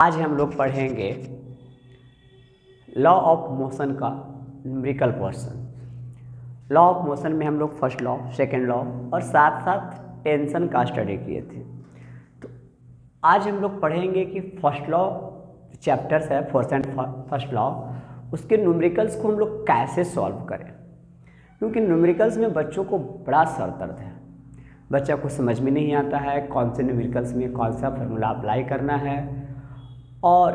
आज हम लोग पढ़ेंगे लॉ ऑफ मोशन का numerical portion. Law of motion में हम लोग फर्स्ट लॉ, सेकेंड लॉ और साथ साथ टेंशन का स्टडी किए थे। तो आज हम लोग पढ़ेंगे कि फर्स्ट लॉ चैप्टर्स है फोर्थ एंड फर्स्ट लॉ, उसके न्यूमेरिकल्स को हम लोग कैसे सॉल्व करें, क्योंकि न्यूमेरिकल्स में बच्चों को बड़ा सर दर्द है। बच्चा को समझ में नहीं आता है कौन से न्यूमेरिकल्स में कौन सा फार्मूला अप्लाई करना है और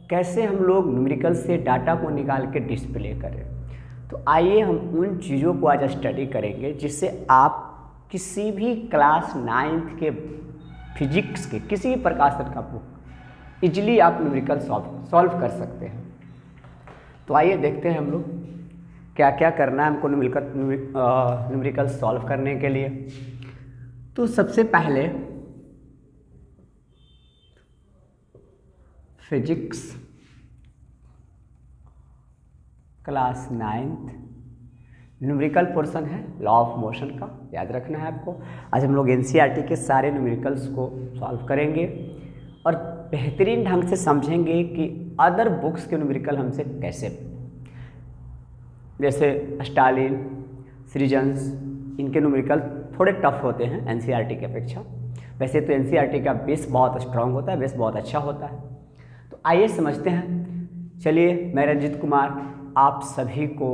कैसे हम लोग न्यूमेरिकल से डाटा को निकाल के डिस्प्ले करें। तो आइए हम उन चीज़ों को आज स्टडी करेंगे जिससे आप किसी भी क्लास 9th के फिजिक्स के किसी भी प्रकार का बुक इजीली आप न्यूमेरिकल सॉल्व कर सकते हैं। तो आइए देखते हैं हम लोग क्या क्या करना है हमको न्यूमेरिकल सॉल्व करने के लिए। तो सबसे पहले physics class 9th numerical portion है लॉ ऑफ मोशन का, याद रखना है आपको। आज हम लोग एनसीईआरटी के सारे न्यूमेरिकल्स को सॉल्व करेंगे और बेहतरीन ढंग से समझेंगे कि अदर बुक्स के न्यूमेरिकल हमसे कैसे, जैसे स्टालिन, सृजन्स, इनके न्यूमेरिकल थोड़े टफ होते हैं एनसीईआरटी की अपेक्षा। वैसे तो एनसीईआरटी का बेस बहुत स्ट्रांग होता है, बेस बहुत अच्छा होता है। तो आइए समझते हैं। चलिए, मैं रंजित कुमार, आप सभी को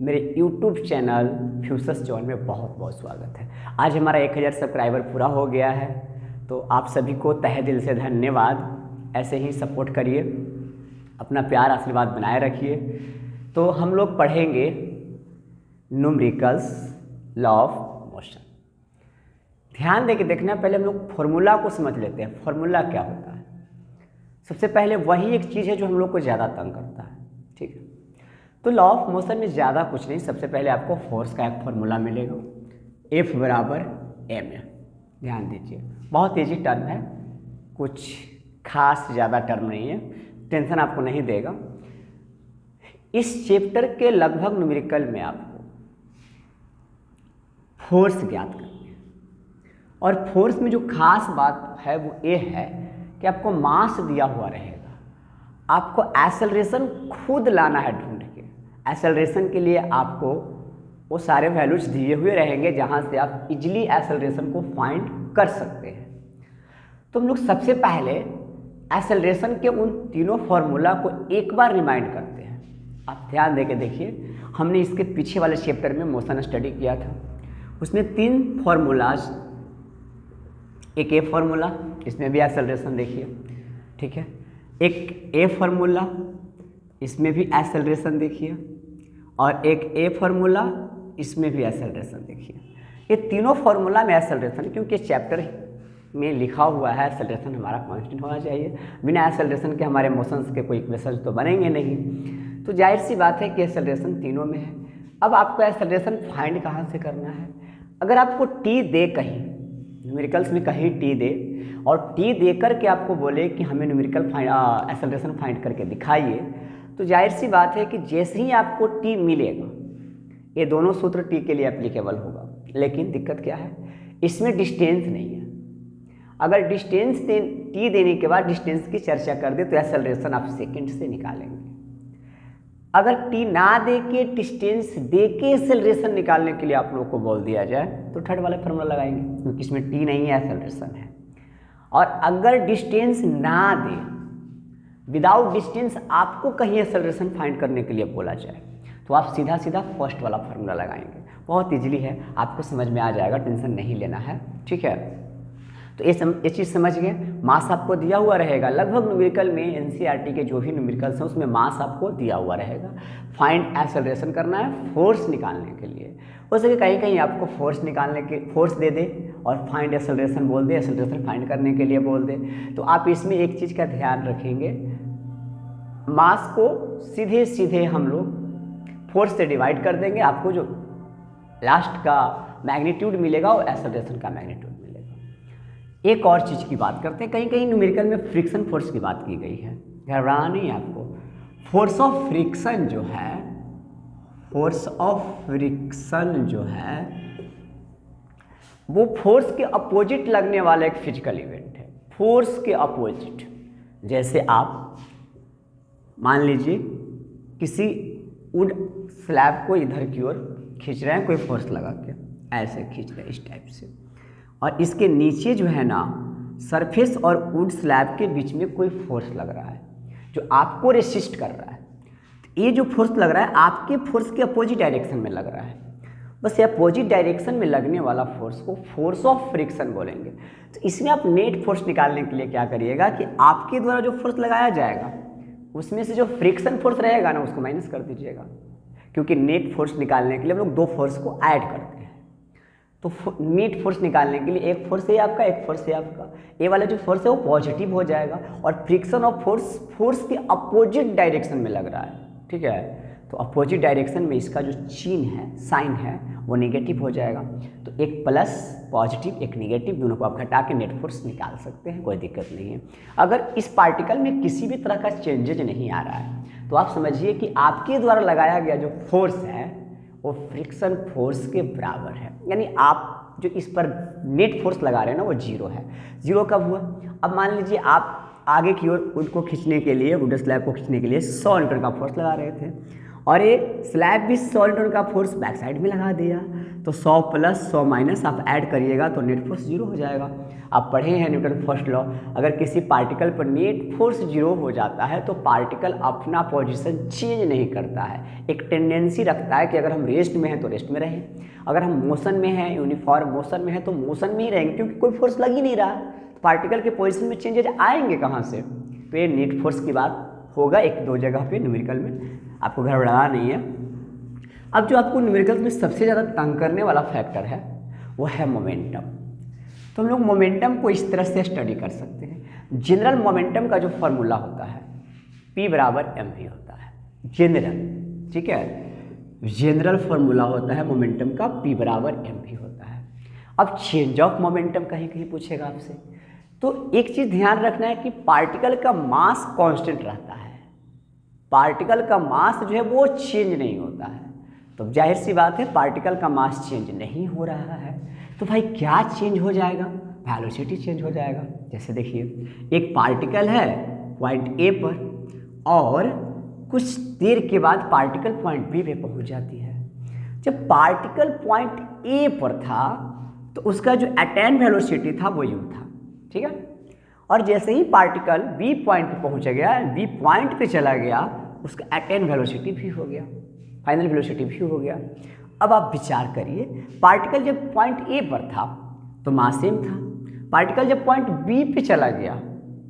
मेरे यूट्यूब चैनल फ्यूचर्स जोन में बहुत बहुत स्वागत है। आज हमारा 1000 सब्सक्राइबर पूरा हो गया है, तो आप सभी को तहे दिल से धन्यवाद। ऐसे ही सपोर्ट करिए, अपना प्यार आशीर्वाद बनाए रखिए। तो हम लोग पढ़ेंगे न्यूमेरिकल्स लॉ ऑफ मोशन। ध्यान देके देखना, पहले हम लोग फॉर्मूला को समझ लेते हैं। फॉर्मूला क्या होता है? सबसे पहले वही एक चीज़ है जो हम लोग को ज़्यादा तंग करता है, ठीक है। तो लॉ ऑफ मोशन में ज़्यादा कुछ नहीं, सबसे पहले आपको फोर्स का एक फॉर्मूला मिलेगा, F बराबर m। ध्यान दीजिए, बहुत ईजी टर्म है, कुछ खास ज़्यादा टर्म नहीं है, टेंशन आपको नहीं देगा। इस चैप्टर के लगभग न्यूमेरिकल में आपको फोर्स ज्ञात करनी है, और फोर्स में जो खास बात है वो ये है कि आपको मास दिया हुआ रहेगा, आपको एक्सेलरेशन खुद लाना है ढूंढ के। एक्सेलरेशन के लिए आपको वो सारे वैल्यूज दिए हुए रहेंगे जहाँ से आप इजीली एक्सेलरेशन को फाइंड कर सकते हैं। तो हम लोग सबसे पहले एक्सेलरेशन के उन तीनों फार्मूला को एक बार रिमाइंड करते हैं। आप ध्यान देके देखिए, हमने इसके पीछे वाले चैप्टर में मोशन स्टडी किया था, उसमें 3 फार्मूलाज, एक ए फार्मूला, इसमें भी एक्सेलरेशन देखिए, ठीक है, एक ए फार्मूला, इसमें भी एक्सेलरेशन देखिए, और एक ए फार्मूला, इसमें भी एक्सेलरेशन देखिए। ये तीनों फार्मूला में एक्सेलरेशन, क्योंकि चैप्टर में लिखा हुआ है एक्सेलरेशन हमारा कांस्टेंट होना चाहिए, बिना एक्सेलरेशन के हमारे मोशंस के कोई इक्वेशन तो बनेंगे नहीं। तो जाहिर सी बात है कि एक्सेलरेशन तीनों में है। अब आपको एक्सेलरेशन फाइंड कहाँ से करना है? अगर आपको टी दे, कहीं न्यूमेरिकल्स में कहीं टी दे और टी दे करके आपको बोले कि हमें न्यूमेरिकल एक्सेलरेशन फाइंड करके दिखाइए, तो जाहिर सी बात है कि जैसे ही आपको टी मिलेगा, ये दोनों सूत्र टी के लिए एप्लीकेबल होगा। लेकिन दिक्कत क्या है, इसमें डिस्टेंस नहीं है। अगर डिस्टेंस टी देने के बाद डिस्टेंस की चर्चा कर दे तो एक्सेलरेशन आप सेकेंड से निकालेंगे। अगर टी ना दे के डिस्टेंस दे के एक्सेलरेशन निकालने के लिए आप लोगों को बोल दिया जाए तो थर्ड वाला फार्मूला लगाएंगे, क्योंकि इसमें टी नहीं है, एक्सेलरेशन है। और अगर डिस्टेंस ना दे, विदाउट डिस्टेंस आपको कहीं एक्सेलरेशन फाइंड करने के लिए बोला जाए, तो आप सीधा सीधा फर्स्ट वाला फार्मूला लगाएंगे। बहुत इजीली है, आपको समझ में आ जाएगा, टेंशन नहीं लेना है, ठीक है। तो ये चीज़ समझ गए। मास आपको दिया हुआ रहेगा, लगभग न्यूमेरिकल में एनसीईआरटी के जो भी न्यूमेरिकल्स हैं उसमें मास आपको दिया हुआ रहेगा। फाइंड एक्सेलरेशन करना है फोर्स निकालने के लिए। हो सके कहीं कहीं आपको फोर्स निकालने के फोर्स दे दे और फाइंड एक्सेलरेशन बोल दे, एक्सेलरेशन फाइंड करने के लिए बोल दे। तो आप इसमें एक चीज़ का ध्यान रखेंगे, मास को सीधे सीधे हम लोग फोर्स से डिवाइड कर देंगे, आपको जो लास्ट का मैग्नीट्यूड मिलेगा वो एक्सेलरेशन का मैग्नीट्यूड मिलेगा। एक और चीज़ की बात करते हैं, कहीं कहीं न्यूमेरिकल में फ्रिक्शन फोर्स की बात की गई है, घबराना नहीं है आपको। फोर्स ऑफ फ्रिक्शन जो है, फोर्स ऑफ फ्रिक्शन जो है वो फोर्स के अपोजिट लगने वाला एक फिजिकल इवेंट है। फोर्स के अपोजिट, जैसे आप मान लीजिए किसी वुड स्लैब को इधर की ओर खींच रहे हैं, कोई फोर्स लगा के ऐसे खींच रहे हैं इस टाइप से, और इसके नीचे जो है ना सरफेस और वुड स्लैब के बीच में कोई फोर्स लग रहा है जो आपको रेसिस्ट कर रहा है। तो ये जो फोर्स लग रहा है आपके फोर्स के अपोजिट डायरेक्शन में लग रहा है। बस ये अपोजिट डायरेक्शन में लगने वाला फोर्स को फोर्स ऑफ फ्रिक्शन बोलेंगे। तो इसमें आप नेट फोर्स निकालने के लिए क्या करिएगा कि आपके द्वारा जो फोर्स लगाया जाएगा उसमें से जो फ्रिक्शन फोर्स रहेगा ना उसको माइनस कर दीजिएगा, क्योंकि नेट फोर्स निकालने के लिए हम लोग दो फोर्स को ऐड करते हैं। तो नेट फोर्स निकालने के लिए एक फोर्स है आपका, एक फोर्स है आपका, ये वाला जो फोर्स है वो पॉजिटिव हो जाएगा और फ्रिक्शन ऑफ फोर्स के अपोजिट डायरेक्शन में लग रहा है, ठीक है। तो अपोजिट डायरेक्शन में इसका जो चिन्ह है, साइन है, वो नेगेटिव हो जाएगा। तो एक प्लस पॉजिटिव एक नेगेटिव दोनों को आप घटा के नेट फोर्स निकाल सकते हैं, कोई दिक्कत नहीं है। अगर इस पार्टिकल में किसी भी तरह का चेंजेज नहीं आ रहा है तो आप समझिए कि आपके द्वारा लगाया गया जो फोर्स है वो फ्रिक्शन फोर्स के बराबर है, यानी आप जो इस पर नेट फोर्स लगा रहे हैं ना वो जीरो है। जीरो कब हुआ? अब मान लीजिए आप आगे की ओर वुड को खींचने के लिए, वुड स्लैब को खींचने के लिए 100 न्यूटन का फोर्स लगा रहे थे और ये स्लैब भी 100 न्यूटन का फोर्स बैक साइड में लगा दिया। तो 100 प्लस 100 माइनस आप ऐड करिएगा तो नेट फोर्स जीरो हो जाएगा। आप पढ़े हैं न्यूटन फर्स्ट लॉ, अगर किसी पार्टिकल पर नेट फोर्स जीरो हो जाता है तो पार्टिकल अपना पोजीशन चेंज नहीं करता है, एक टेंडेंसी रखता है कि अगर हम रेस्ट में हैं तो रेस्ट में रहें, अगर हम मोशन में हैं, यूनिफॉर्म मोशन में हैं तो मोशन में ही रहेंगे, क्योंकि कोई फोर्स लग ही नहीं रहा। तो पार्टिकल के पोजीशन में चेंजेज आएंगे कहाँ से? तो ये नेट फोर्स की बात होगा एक दो जगह पे न्यूमेरिकल में, आपको घबराना नहीं है। अब जो आपको न्यूमेरिकल में सबसे ज़्यादा तंग करने वाला फैक्टर है वो है मोमेंटम। तो हम लोग मोमेंटम को इस तरह से स्टडी कर सकते हैं। जनरल मोमेंटम का जो फॉर्मूला होता है P बराबर mv होता है, जनरल, ठीक है। जनरल फॉर्मूला होता है मोमेंटम का P बराबर mv होता है। अब चेंज ऑफ मोमेंटम कहीं कहीं पूछेगा आपसे, तो एक चीज़ ध्यान रखना है कि पार्टिकल का मास कांस्टेंट रहता है, पार्टिकल का मास जो है वो चेंज नहीं होता है। तो जाहिर सी बात है पार्टिकल का मास चेंज नहीं हो रहा है, तो भाई क्या चेंज हो जाएगा? वेलोसिटी चेंज हो जाएगा। जैसे देखिए एक पार्टिकल है पॉइंट ए पर और कुछ देर के बाद पार्टिकल पॉइंट बी पे पहुंच जाती है। जब पार्टिकल पॉइंट ए पर था तो उसका जो अटेन वेलोसिटी था वो यू था, ठीक है। और जैसे ही पार्टिकल बी पॉइंट पे पहुंच गया, बी पॉइंट पे चला गया, उसका अटेन वेलोसिटी भी हो गया, फाइनल वेलोसिटी भी हो गया। अब आप विचार करिए, पार्टिकल जब पॉइंट ए पर था तो मास सेम था, पार्टिकल जब पॉइंट बी पे चला गया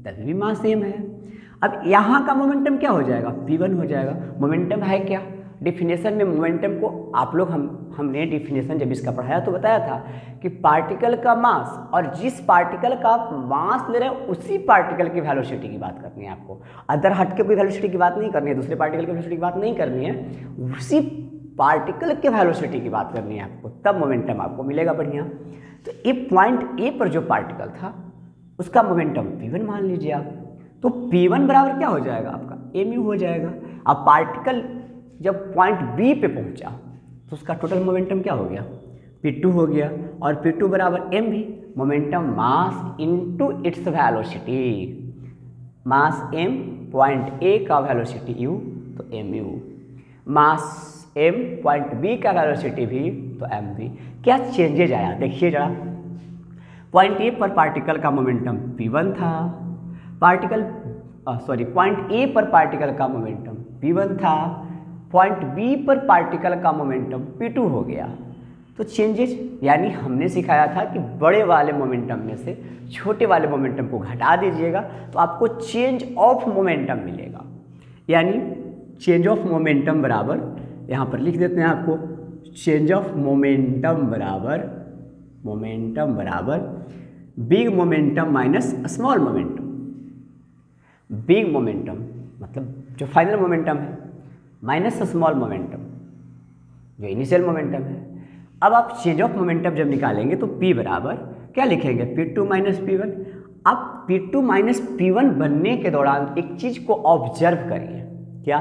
तब भी मास सेम है। अब यहाँ का मोमेंटम क्या हो जाएगा? P1 हो जाएगा। मोमेंटम है क्या? डिफिनेशन में मोमेंटम को आप लोग हमने डिफिनेशन जब इसका पढ़ाया तो बताया था कि पार्टिकल का मास, और जिस पार्टिकल का आप मास ले रहे हैं उसी पार्टिकल की वेलोसिटी की बात करनी है आपको, अदर हट के कोई वेलोसिटी की बात नहीं करनी है, दूसरे पार्टिकल की वेलोसिटी की बात नहीं करनी है, उसी पार्टिकल के वेलोसिटी की बात करनी है आपको, तब मोमेंटम आपको मिलेगा बढ़िया। तो ये पॉइंट ए पर जो पार्टिकल था उसका मोमेंटम P1 मान लीजिए आप, तो P1 बराबर क्या हो जाएगा आपका? mu हो जाएगा। अब पार्टिकल जब पॉइंट बी पे पहुंचा तो उसका टोटल मोमेंटम क्या हो गया? P2 हो गया, और P2 बराबर mv, momentum mass into its velocity, mass m, point A का वेलोसिटी u तो mu, मास m, पॉइंट बी का वेलोसिटी v तो mv। क्या चेंजेज आया देखिए जरा। पॉइंट ए पर पार्टिकल का मोमेंटम P1 था, पॉइंट ए पर पार्टिकल का मोमेंटम P1 था, पॉइंट बी पर पार्टिकल का मोमेंटम P2 हो गया। तो चेंजेज, यानी हमने सिखाया था कि बड़े वाले मोमेंटम में से छोटे वाले मोमेंटम को घटा दीजिएगा तो आपको चेंज ऑफ मोमेंटम मिलेगा। यानी चेंज ऑफ मोमेंटम बराबर, यहाँ पर लिख देते हैं आपको, चेंज ऑफ मोमेंटम बराबर big momentum minus small momentum. Big momentum मतलब जो फाइनल मोमेंटम है माइनस स्मॉल मोमेंटम जो इनिशियल मोमेंटम है। अब आप चेंज ऑफ मोमेंटम जब निकालेंगे तो P बराबर क्या लिखेंगे? P2 minus P1। अब P2 माइनस P1 बनने के दौरान एक चीज़ को ऑब्जर्व करिए, क्या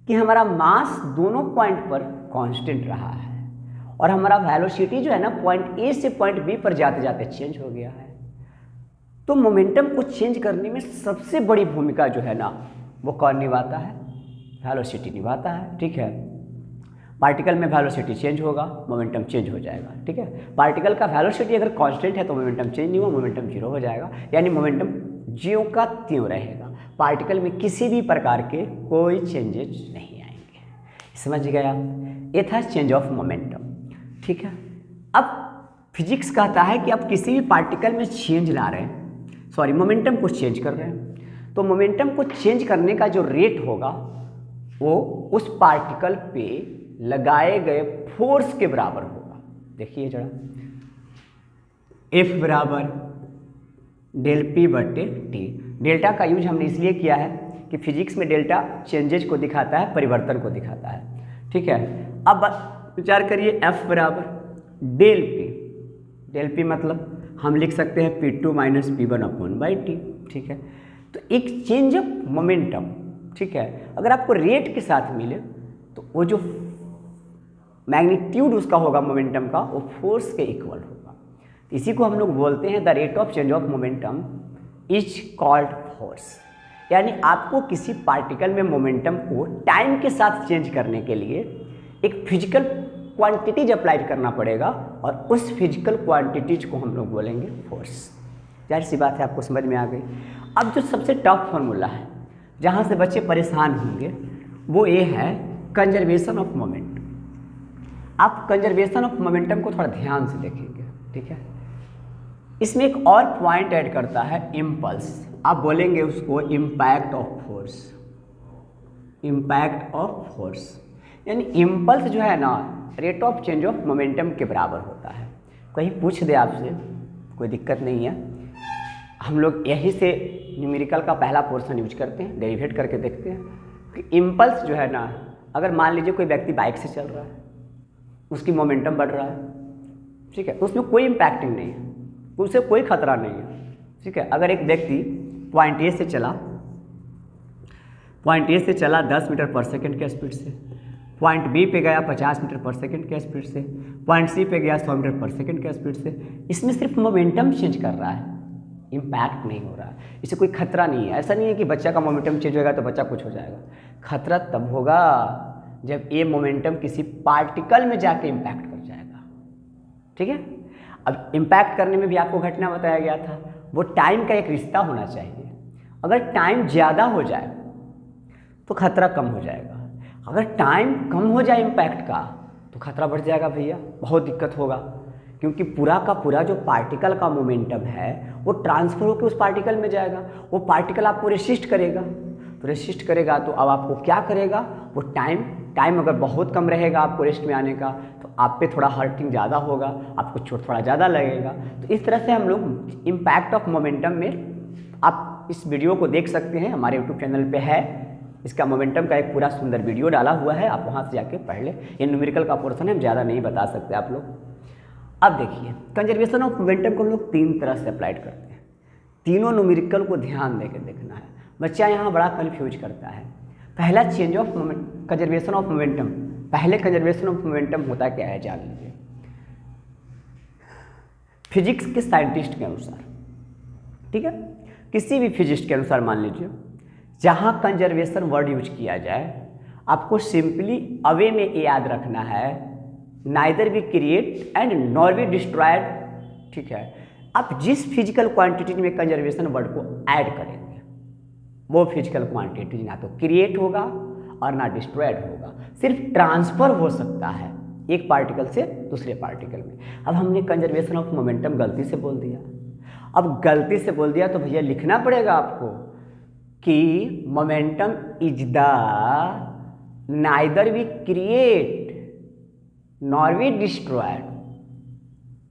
कि हमारा मास दोनों पॉइंट पर कांस्टेंट रहा है और हमारा वेलोसिटी जो है ना पॉइंट ए से पॉइंट बी पर जाते जाते चेंज हो गया है। तो मोमेंटम को चेंज करने में सबसे बड़ी भूमिका जो है ना वो कौन निभाता है? वेलोसिटी निभाता है। ठीक है, पार्टिकल में वेलोसिटी चेंज होगा, मोमेंटम चेंज हो जाएगा। ठीक है, पार्टिकल का वेलोसिटी अगर कांस्टेंट है तो मोमेंटम चेंज नहीं हुआ, मोमेंटम जीरो हो जाएगा, यानी मोमेंटम ज्यों का त्यों रहेगा। पार्टिकल में किसी भी प्रकार के कोई चेंजेस नहीं आएंगे। समझ गए आप? ये था चेंज ऑफ मोमेंटम। ठीक है, अब फिजिक्स कहता है कि आप किसी भी पार्टिकल में चेंज ला रहे हैं, सॉरी मोमेंटम को चेंज कर रहे हैं, तो मोमेंटम को चेंज करने का जो रेट होगा वो उस पार्टिकल पे लगाए गए फोर्स के बराबर होगा। देखिए जरा, F बराबर डेल पी बटे टी। डेल्टा का यूज हमने इसलिए किया है कि फिजिक्स में डेल्टा चेंजेज को दिखाता है, परिवर्तन को दिखाता है। ठीक है, अब विचार करिए F बराबर डेल पी। डेल पी मतलब हम लिख सकते हैं P2 minus P1 upon by T. ठीक है, तो एक चेंज ऑफ मोमेंटम, ठीक है, अगर आपको रेट के साथ मिले तो वो जो मैग्नीट्यूड उसका होगा मोमेंटम का, वो फोर्स के इक्वल होगा। इसी को हम लोग बोलते हैं the rate of change of momentum is called force. यानी आपको किसी पार्टिकल में मोमेंटम को टाइम के साथ चेंज करने के लिए एक फिजिकल क्वांटिटीज अप्लाइड करना पड़ेगा, और उस फिजिकल क्वांटिटीज को हम लोग बोलेंगे फोर्स। जाहिर सी बात है, आपको समझ में आ गई। अब जो सबसे टफ फॉर्मूला है जहाँ से बच्चे परेशान होंगे वो ये है कंजर्वेशन ऑफ मोमेंट। आप कंजर्वेशन ऑफ मोमेंटम को थोड़ा ध्यान से देखेंगे। ठीक है, इसमें एक और पॉइंट ऐड करता है इम्पल्स। आप बोलेंगे उसको impact of force. Impact of force यानी इम्पल्स जो है ना rate of change of momentum के बराबर होता है। कहीं पूछ दे आपसे, कोई दिक्कत नहीं है, हम लोग यहीं से न्यूमेरिकल का पहला पोर्शन यूज करते हैं, डेरिवेट करके देखते हैं कि इम्पल्स जो है ना, अगर मान लीजिए कोई व्यक्ति बाइक से चल रहा है, उसकी मोमेंटम बढ़ रहा है, ठीक है, तो उसमें कोई इम्पैक्टिंग नहीं है, उसे कोई खतरा नहीं है। ठीक है, अगर एक व्यक्ति पॉइंट ए से चला 10 मीटर पर सेकेंड के स्पीड से, पॉइंट बी पे गया 50 मीटर पर सेकेंड के स्पीड से, पॉइंट सी पे गया 100 मीटर पर सेकेंड के स्पीड से, इसमें सिर्फ मोमेंटम चेंज कर रहा है, इम्पैक्ट नहीं हो रहा है, इससे कोई खतरा नहीं है। ऐसा नहीं है कि बच्चा का मोमेंटम चेंज होगा तो बच्चा कुछ हो जाएगा। खतरा तब होगा जब ये मोमेंटम किसी पार्टिकल में जाके इम्पैक्ट कर जाएगा। ठीक है, अब इम्पैक्ट करने में भी आपको घटना बताया गया था, वो टाइम का एक रिश्ता होना चाहिए। अगर टाइम ज़्यादा हो जाए तो खतरा कम हो जाएगा, अगर टाइम कम हो जाए इम्पैक्ट का तो खतरा बढ़ जाएगा भैया, बहुत दिक्कत होगा। क्योंकि पूरा का पूरा जो पार्टिकल का मोमेंटम है वो ट्रांसफर होकर उस पार्टिकल में जाएगा, वो पार्टिकल आपको रेसिस्ट करेगा, तो रेसिस्ट करेगा तो अब आपको क्या करेगा, वो टाइम अगर बहुत कम रहेगा आपको रेस्ट में आने का तो आप पे थोड़ा हर्टिंग ज़्यादा होगा, आपको चोट थोड़ा ज़्यादा लगेगा। तो इस तरह से हम लोग इम्पैक्ट ऑफ मोमेंटम में, आप इस वीडियो को देख सकते हैं, हमारे यूट्यूब चैनल पे है, इसका मोमेंटम का एक पूरा सुंदर वीडियो डाला हुआ है, आप वहाँ से जाके पढ़ लें। ये न्यूमेरिकल का पोर्शन है, हम ज़्यादा नहीं बता सकते आप लोग। अब देखिए, कंजर्वेशन ऑफ मोमेंटम को हम लोग 3 तरह से अप्लाइड करते हैं, तीनों न्यूमेरिकल को ध्यान देकर देखना है। बच्चा यहाँ बड़ा कन्फ्यूज करता है। पहला change of moment, conservation of momentum, पहले कंजर्वेशन ऑफ मोमेंटम होता क्या है जान लीजिए। फिजिक्स के साइंटिस्ट के अनुसार, ठीक है, किसी भी फिजिस्ट के अनुसार मान लीजिए, जहाँ कंजर्वेशन वर्ड यूज किया जाए आपको सिंपली अवे में ये याद रखना है, neither be create and nor be destroyed. ठीक है, आप जिस फिजिकल क्वांटिटी में कंजर्वेशन वर्ड को ऐड करेंगे वो फिजिकल क्वांटिटी ना तो क्रिएट होगा और ना डिस्ट्रॉयड होगा, सिर्फ ट्रांसफर हो सकता है एक पार्टिकल से दूसरे पार्टिकल में। अब हमने कंजर्वेशन ऑफ मोमेंटम गलती से बोल दिया, अब गलती से बोल दिया तो भैया लिखना पड़ेगा आपको कि momentum is the neither be create nor be destroyed.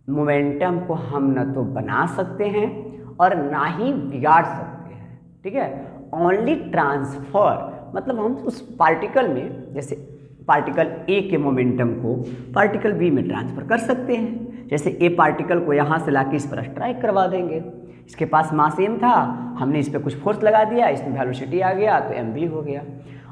Momentum को हम न तो बना सकते हैं और ना ही बिगाड़ सकते हैं। ठीक है, ओनली ट्रांसफर, मतलब हम उस पार्टिकल में, जैसे पार्टिकल ए के मोमेंटम को पार्टिकल बी में ट्रांसफ़र कर सकते हैं। जैसे ए पार्टिकल को यहाँ से लाके इस पर स्ट्राइक करवा देंगे, इसके पास मास m था, हमने इस पर कुछ फोर्स लगा दिया, इसमें वेलोसिटी आ गया तो mv हो गया।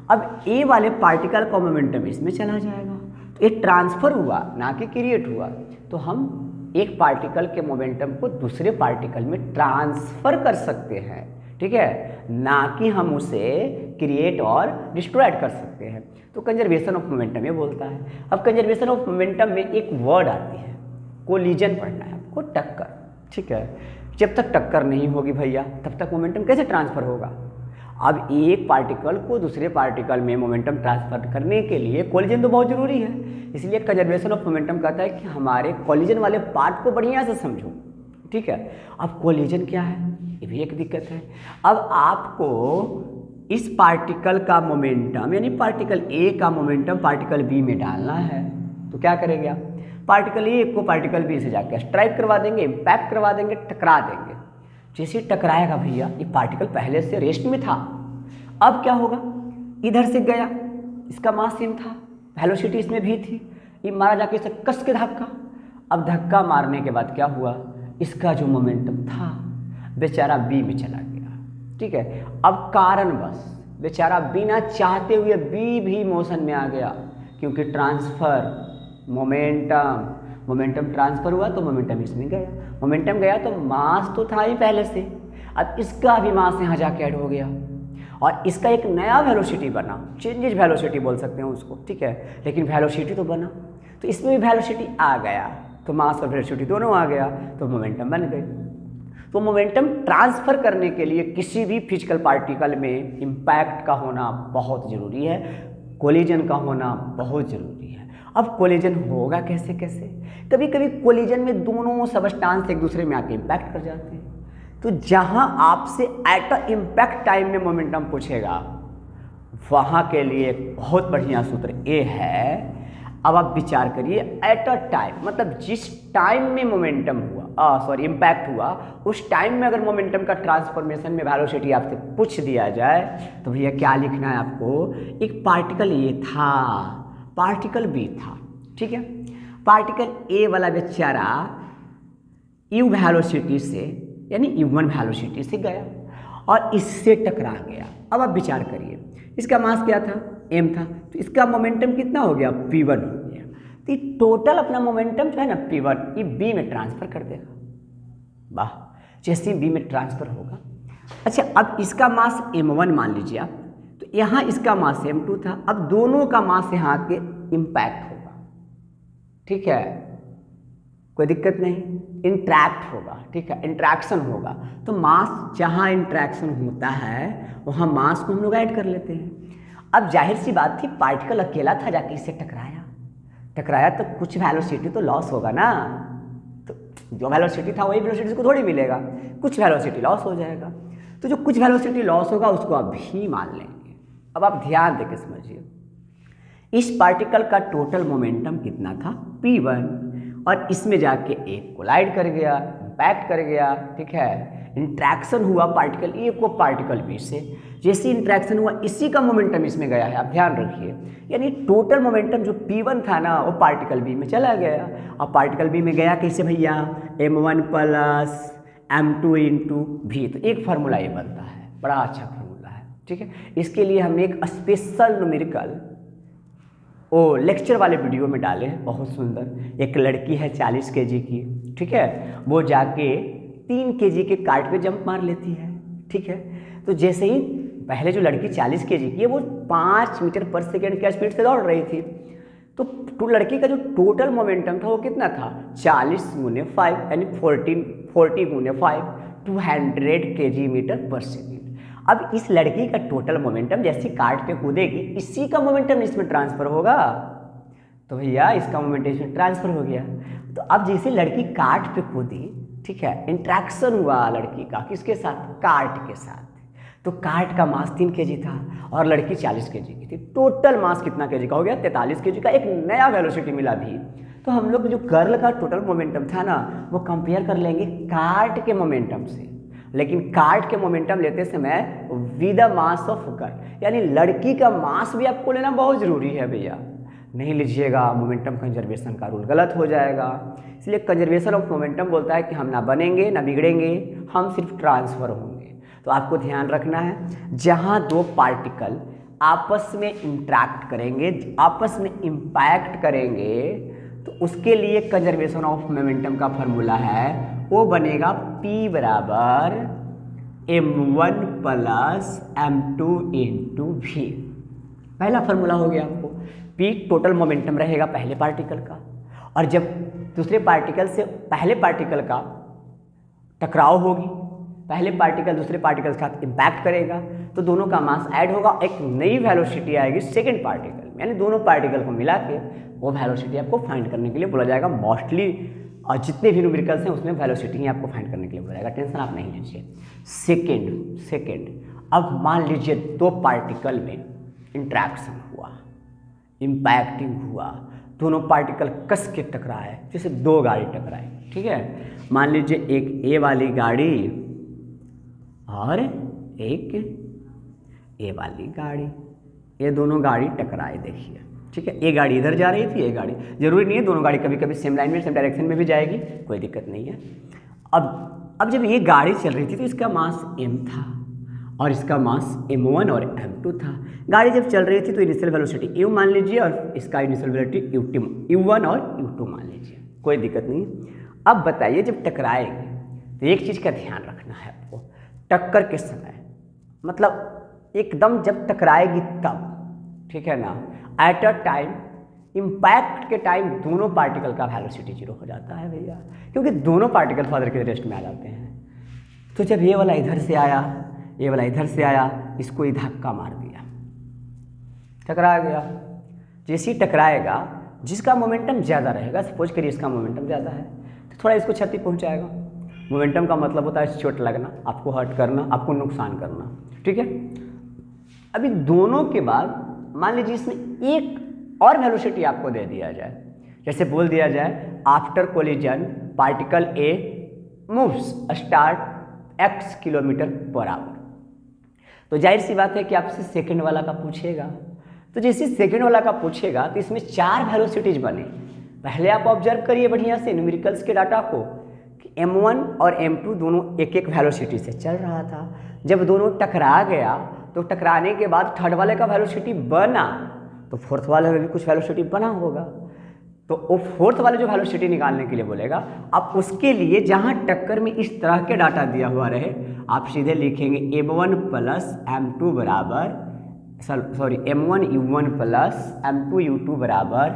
अब ए वाले पार्टिकल का मोमेंटम इसमें चला जाएगा, तो ये ट्रांसफ़र हुआ ना कि क्रिएट हुआ, तो हम एक पार्टिकल के मोमेंटम को दूसरे पार्टिकल में ट्रांसफ़र कर सकते हैं, ठीक है, ना कि हम उसे क्रिएट और डिस्ट्रॉयड कर सकते हैं। तो कंजर्वेशन ऑफ मोमेंटम ये बोलता है। अब कंजर्वेशन ऑफ मोमेंटम में एक वर्ड आती है, कोलिजन पढ़ना है आपको, टक्कर, ठीक है। जब तक टक्कर नहीं होगी भैया तब तक मोमेंटम कैसे ट्रांसफ़र होगा। अब एक पार्टिकल को दूसरे पार्टिकल में मोमेंटम ट्रांसफ़र करने के लिए कोलिजन तो बहुत ज़रूरी है, इसलिए कंजर्वेशन ऑफ मोमेंटम कहता है कि हमारे कोलिजन वाले पार्ट को बढ़िया से समझो, ठीक है। अब कोलिजन क्या है, ये भी एक दिक्कत है। अब आपको इस पार्टिकल का मोमेंटम यानी पार्टिकल ए का मोमेंटम पार्टिकल बी में डालना है, तो क्या करेंगे आप, पार्टिकल ए को पार्टिकल बी से जाकर स्ट्राइक करवा देंगे, इम्पैक्ट करवा देंगे, टकरा देंगे। जैसे टकराएगा भैया, ये पार्टिकल पहले से रेस्ट में था, अब क्या होगा, इधर से गया, इसका मास सेम था, वेलोसिटी इसमें भी थी, ये मारा जाके इसे कस के धक्का। अब धक्का मारने के बाद क्या हुआ, इसका जो मोमेंटम था बेचारा बी में चला गया, ठीक है। अब कारणवश बेचारा बिना चाहते हुए बी भी मोशन में आ गया, क्योंकि ट्रांसफ़र मोमेंटम ट्रांसफ़र हुआ तो मोमेंटम इसमें गया, मोमेंटम गया तो मास तो था ही पहले से, अब इसका भी मास यहाँ जाके ऐड हो गया और इसका एक नया वेलोसिटी बना, चेंजेज वेलोसिटी बोल सकते हैं उसको, ठीक है, लेकिन वेलोसिटी तो बना, तो इसमें भी वेलोसिटी आ गया, तो मास और वेलोसिटी दोनों आ गया, तो मोमेंटम बन गई। तो मोमेंटम ट्रांसफ़र करने के लिए किसी भी फिजिकल पार्टिकल में इम्पैक्ट का होना बहुत ज़रूरी है, कोलिजन का होना बहुत ज़रूरी है। अब कोलिजन होगा कैसे कैसे, कभी कभी कोलिजन में दोनों सबस्टांस एक दूसरे में आके इम्पैक्ट कर जाते हैं, तो जहाँ आपसे एट अ इम्पैक्ट टाइम में मोमेंटम पूछेगा वहाँ के लिए एक बहुत बढ़िया सूत्र ए है। अब आप विचार करिए, एट अ टाइम मतलब जिस टाइम में मोमेंटम हुआ इम्पैक्ट हुआ, उस टाइम में अगर मोमेंटम का ट्रांसफॉर्मेशन में वेलोसिटी आपसे पूछ दिया जाए तो भैया क्या लिखना है आपको, एक पार्टिकल ए था, पार्टिकल बी था, ठीक है। पार्टिकल ए वाला बेचारा यू वेलोसिटी से यानी u1 वेलोसिटी से गया और इससे टकरा गया। अब आप विचार करिए, इसका मास क्या था, m था, तो इसका मोमेंटम कितना हो गया, p1 हो गया। तो ये टोटल अपना मोमेंटम जो है ना p1 ये b में ट्रांसफ़र कर देगा, वाह, जैसे b में ट्रांसफ़र होगा। अच्छा, अब इसका मास m1 मान लीजिए आप, तो यहाँ इसका मास m2 था, अब दोनों का मास यहाँ के इम्पैक्ट होगा, ठीक है, कोई दिक्कत नहीं, इंट्रैक्ट होगा, ठीक है, इंट्रैक्शन होगा, तो मास जहाँ इंट्रैक्शन होता है वहाँ मास को हम लोग ऐड कर लेते हैं। अब जाहिर सी बात थी, पार्टिकल अकेला था, जाके इससे टकराया तो कुछ वेलोसिटी तो लॉस होगा ना, तो जो वेलोसिटी था वही वेलोसिटी को थोड़ी मिलेगा, कुछ वेलोसिटी लॉस हो जाएगा, तो जो कुछ वेलोसिटी लॉस होगा उसको आप भी मान लेंगे। अब आप ध्यान देके समझिए, इस पार्टिकल का टोटल मोमेंटम कितना था, p1, और इसमें जाके एक कोलाइड कर गया, इम्पैक्ट कर गया, ठीक है, इंट्रैक्शन हुआ पार्टिकल ए को पार्टिकल बी से, जैसे इंट्रैक्शन हुआ इसी का मोमेंटम इसमें गया है, आप ध्यान रखिए, यानी टोटल मोमेंटम जो p1 था ना वो पार्टिकल बी में चला गया। अब पार्टिकल बी में गया कैसे भैया, m1 plus m2 into v, तो एक फार्मूला ये बनता है, बड़ा अच्छा फार्मूला है, ठीक है। इसके लिए हमने एक स्पेशल न्यूमेरिकल वो लेक्चर वाले वीडियो में डाले हैं, बहुत सुंदर। एक लड़की है 40 kg की, ठीक है, वो जाके 3 kg के कार्ट पे जंप मार लेती है, ठीक है। तो जैसे ही पहले जो लड़की 40 kg की है वो 5 मीटर पर सेकेंड की स्पीड से दौड़ रही थी, तो लड़की का जो टोटल मोमेंटम था वो कितना था, 40 गुने 5 यानी 40 गुने 5, 200 kg मीटर पर सेकेंड। अब इस लड़की का टोटल मोमेंटम जैसे कार्ट पे कूदेगी इसी का मोमेंटम इसमें ट्रांसफ़र होगा, तो भैया इसका मोमेंटम इसमें ट्रांसफ़र हो गया। तो अब जैसे लड़की कार्ट पे कूदी, ठीक है, इंट्रैक्शन हुआ लड़की का किसके साथ, कार्ट के साथ, तो कार्ट का मास 3 kg था और लड़की 40 kg की थी, टोटल मास कितना kg का हो गया, 43 kg का, एक नया वेलोसिटी मिला भी। तो हम लोग जो गर्ल का टोटल मोमेंटम था ना वो कंपेयर कर लेंगे कार्ट के मोमेंटम से, लेकिन कार्ट के मोमेंटम लेते समय with the mass of girl, यानी लड़की का मास भी आपको लेना बहुत ज़रूरी है भैया, नहीं लीजिएगा मोमेंटम कंजर्वेशन का रूल गलत हो जाएगा। इसलिए कंजर्वेशन ऑफ मोमेंटम बोलता है कि हम ना बनेंगे ना बिगड़ेंगे, हम सिर्फ ट्रांसफ़र होंगे। तो आपको ध्यान रखना है, जहाँ दो पार्टिकल आपस में इंट्रैक्ट करेंगे, आपस में इम्पैक्ट करेंगे, तो उसके लिए कंजर्वेशन ऑफ मोमेंटम का फॉर्मूला है, वो बनेगा P बराबर m1 plus m2 into V. पहला फॉर्मूला हो गया आपको। P टोटल मोमेंटम रहेगा पहले पार्टिकल का, और जब दूसरे पार्टिकल से पहले पार्टिकल का टकराव होगी, पहले पार्टिकल दूसरे पार्टिकल के साथ इम्पैक्ट करेगा, तो दोनों का मास ऐड होगा, एक नई वेलोसिटी आएगी सेकंड पार्टिकल में, यानी दोनों पार्टिकल को मिला के वो वेलोसिटी आपको फाइंड करने के लिए बोला जाएगा। मोस्टली और जितने भी न्यूमेरिकल्स हैं उसमें वेलोसिटी ही आपको फाइंड करने के लिए बोला जाएगा, टेंशन आप नहीं लीजिए। सेकेंड, अब मान लीजिए दो पार्टिकल में इंट्रैक्शन हुआ, इम्पैक्टिंग हुआ, दोनों पार्टिकल कस के टकराए, जैसे दो गाड़ी टकराए, ठीक है। मान लीजिए एक ए वाली गाड़ी और एक ए वाली गाड़ी, ये दोनों गाड़ी टकराए, देखिए, ठीक है। ये गाड़ी इधर जा रही थी, ये गाड़ी, जरूरी नहीं है दोनों गाड़ी कभी कभी सेम लाइन में सेम डायरेक्शन में भी जाएगी, कोई दिक्कत नहीं है। अब जब ये गाड़ी चल रही थी तो इसका मास m था और इसका मास m1 और m2 था। गाड़ी जब चल रही थी तो इनिशियल वेलोसिटी u मान लीजिए और इसका इनिशियल वेलोसिटी u1 और u2 मान लीजिए, कोई दिक्कत नहीं। अब बताइए जब टकराएंगे तो एक चीज़ का ध्यान रखना है आपको, टक्कर के समय, मतलब एकदम जब टकराएगी तब, ठीक है ना, एट अ टाइम, इम्पैक्ट के टाइम दोनों पार्टिकल का वेलोसिटी 0 हो जाता है भैया, क्योंकि दोनों पार्टिकल फादर के रेस्ट में आ जाते हैं। तो जब ये वाला इधर से आया, ये वाला इधर से आया, इसको ही धक्का मार दिया, टकरा गया। जैसे ही टकराएगा, जिसका मोमेंटम ज़्यादा रहेगा, सपोज करिए इसका मोमेंटम ज़्यादा है, तो थोड़ा इसको क्षति पहुंचाएगा। मोमेंटम का मतलब होता है चोट लगना, आपको हर्ट करना, आपको नुकसान करना, ठीक है। अभी दोनों के बाद मान लीजिए इसमें एक और वेलोसिटी आपको दे दिया जाए, जैसे बोल दिया जाए after collision particle A moves start x kilometre per hour, तो जाहिर सी बात है कि आपसे सेकंड वाला का पूछेगा। तो जैसे सेकंड वाला का पूछेगा तो इसमें 4 वेलोसिटीज बने। पहले आप ऑब्जर्व करिए बढ़िया से न्यूमेरिकल्स के डाटा को कि m1 और m2 दोनों एक एक वेलोसिटी से चल रहा था। जब दोनों टकरा गया तो टकराने के बाद थर्ड वाले का वेलोसिटी बना, तो फोर्थ वाले में भी कुछ वेलोसिटी बना होगा, तो वो फोर्थ वाले जो वेलोसिटी निकालने के लिए बोलेगा। अब उसके लिए जहाँ टक्कर में इस तरह के डाटा दिया हुआ रहे, आप सीधे लिखेंगे m1 प्लस m2 बराबर m1 u1 plus m2 u2 बराबर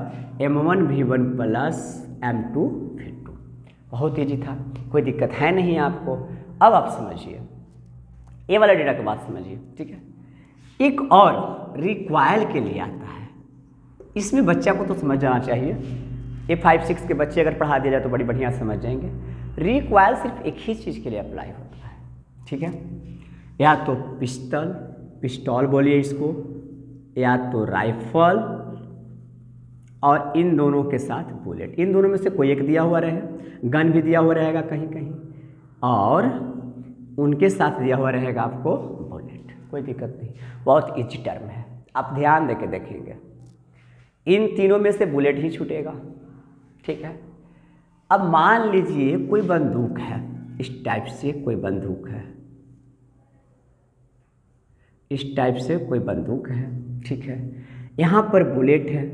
m1 v1 plus m2 v2। बहुत ईजी था, कोई दिक्कत है नहीं आपको। अब आप समझिए, ये वाला डेटा की बात समझिए, ठीक है। एक और रिक्वायल के लिए आता है, इसमें बच्चा को तो समझ जाना चाहिए, ये 5-6 के बच्चे अगर पढ़ा दिया जाए तो बड़ी बढ़िया समझ जाएंगे। रिक्वायल सिर्फ एक ही चीज़ के लिए अप्लाई होता है, ठीक है। या तो पिस्टल बोलिए इसको, या तो राइफल, और इन दोनों के साथ बुलेट। इन दोनों में से कोई एक दिया हुआ रहे, गन भी दिया हुआ रहेगा कहीं कहीं, और उनके साथ दिया हुआ रहेगा आपको बुलेट, कोई दिक्कत नहीं, बहुत इजी टर्म है, आप ध्यान देके देखेंगे। इन तीनों में से बुलेट ही छूटेगा, ठीक है। अब मान लीजिए कोई बंदूक है, इस टाइप से कोई बंदूक है, इस टाइप से कोई बंदूक है, ठीक है। यहाँ पर बुलेट है,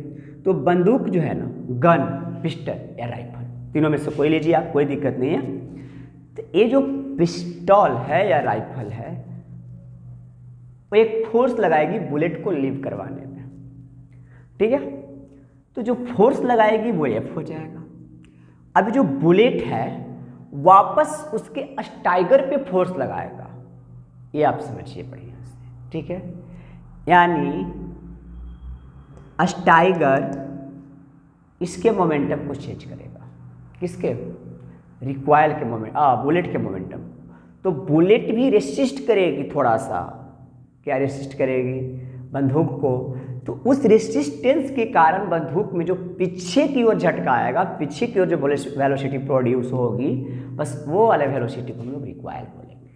तो बंदूक जो है ना, गन, पिस्टल या राइफल, तीनों में से कोई लीजिए आप, कोई दिक्कत नहीं है। तो ये जो पिस्टल है या राइफल है, वो एक फोर्स लगाएगी बुलेट को लीव करवाने में, ठीक है। तो जो फोर्स लगाएगी वो एफ हो जाएगा। अभी जो बुलेट है वापस उसके स्टाइगर पे फोर्स लगाएगा, ये आप समझिए बढ़िया से, ठीक है। यानी स्टाइगर इसके मोमेंटम को चेंज करेगा, किसके, रिक्वायल के मोमेंट, बुलेट के मोमेंटम। तो बुलेट भी रेसिस्ट करेगी थोड़ा सा, क्या रेसिस्ट करेगी, बंदूक को। तो उस रेसिस्टेंस के कारण बंदूक में जो पीछे की ओर झटका आएगा, पीछे की ओर जो वेलोसिटी प्रोड्यूस होगी, बस वो वाले वेलोसिटी को हम लोग रिक्वायल बोलेंगे।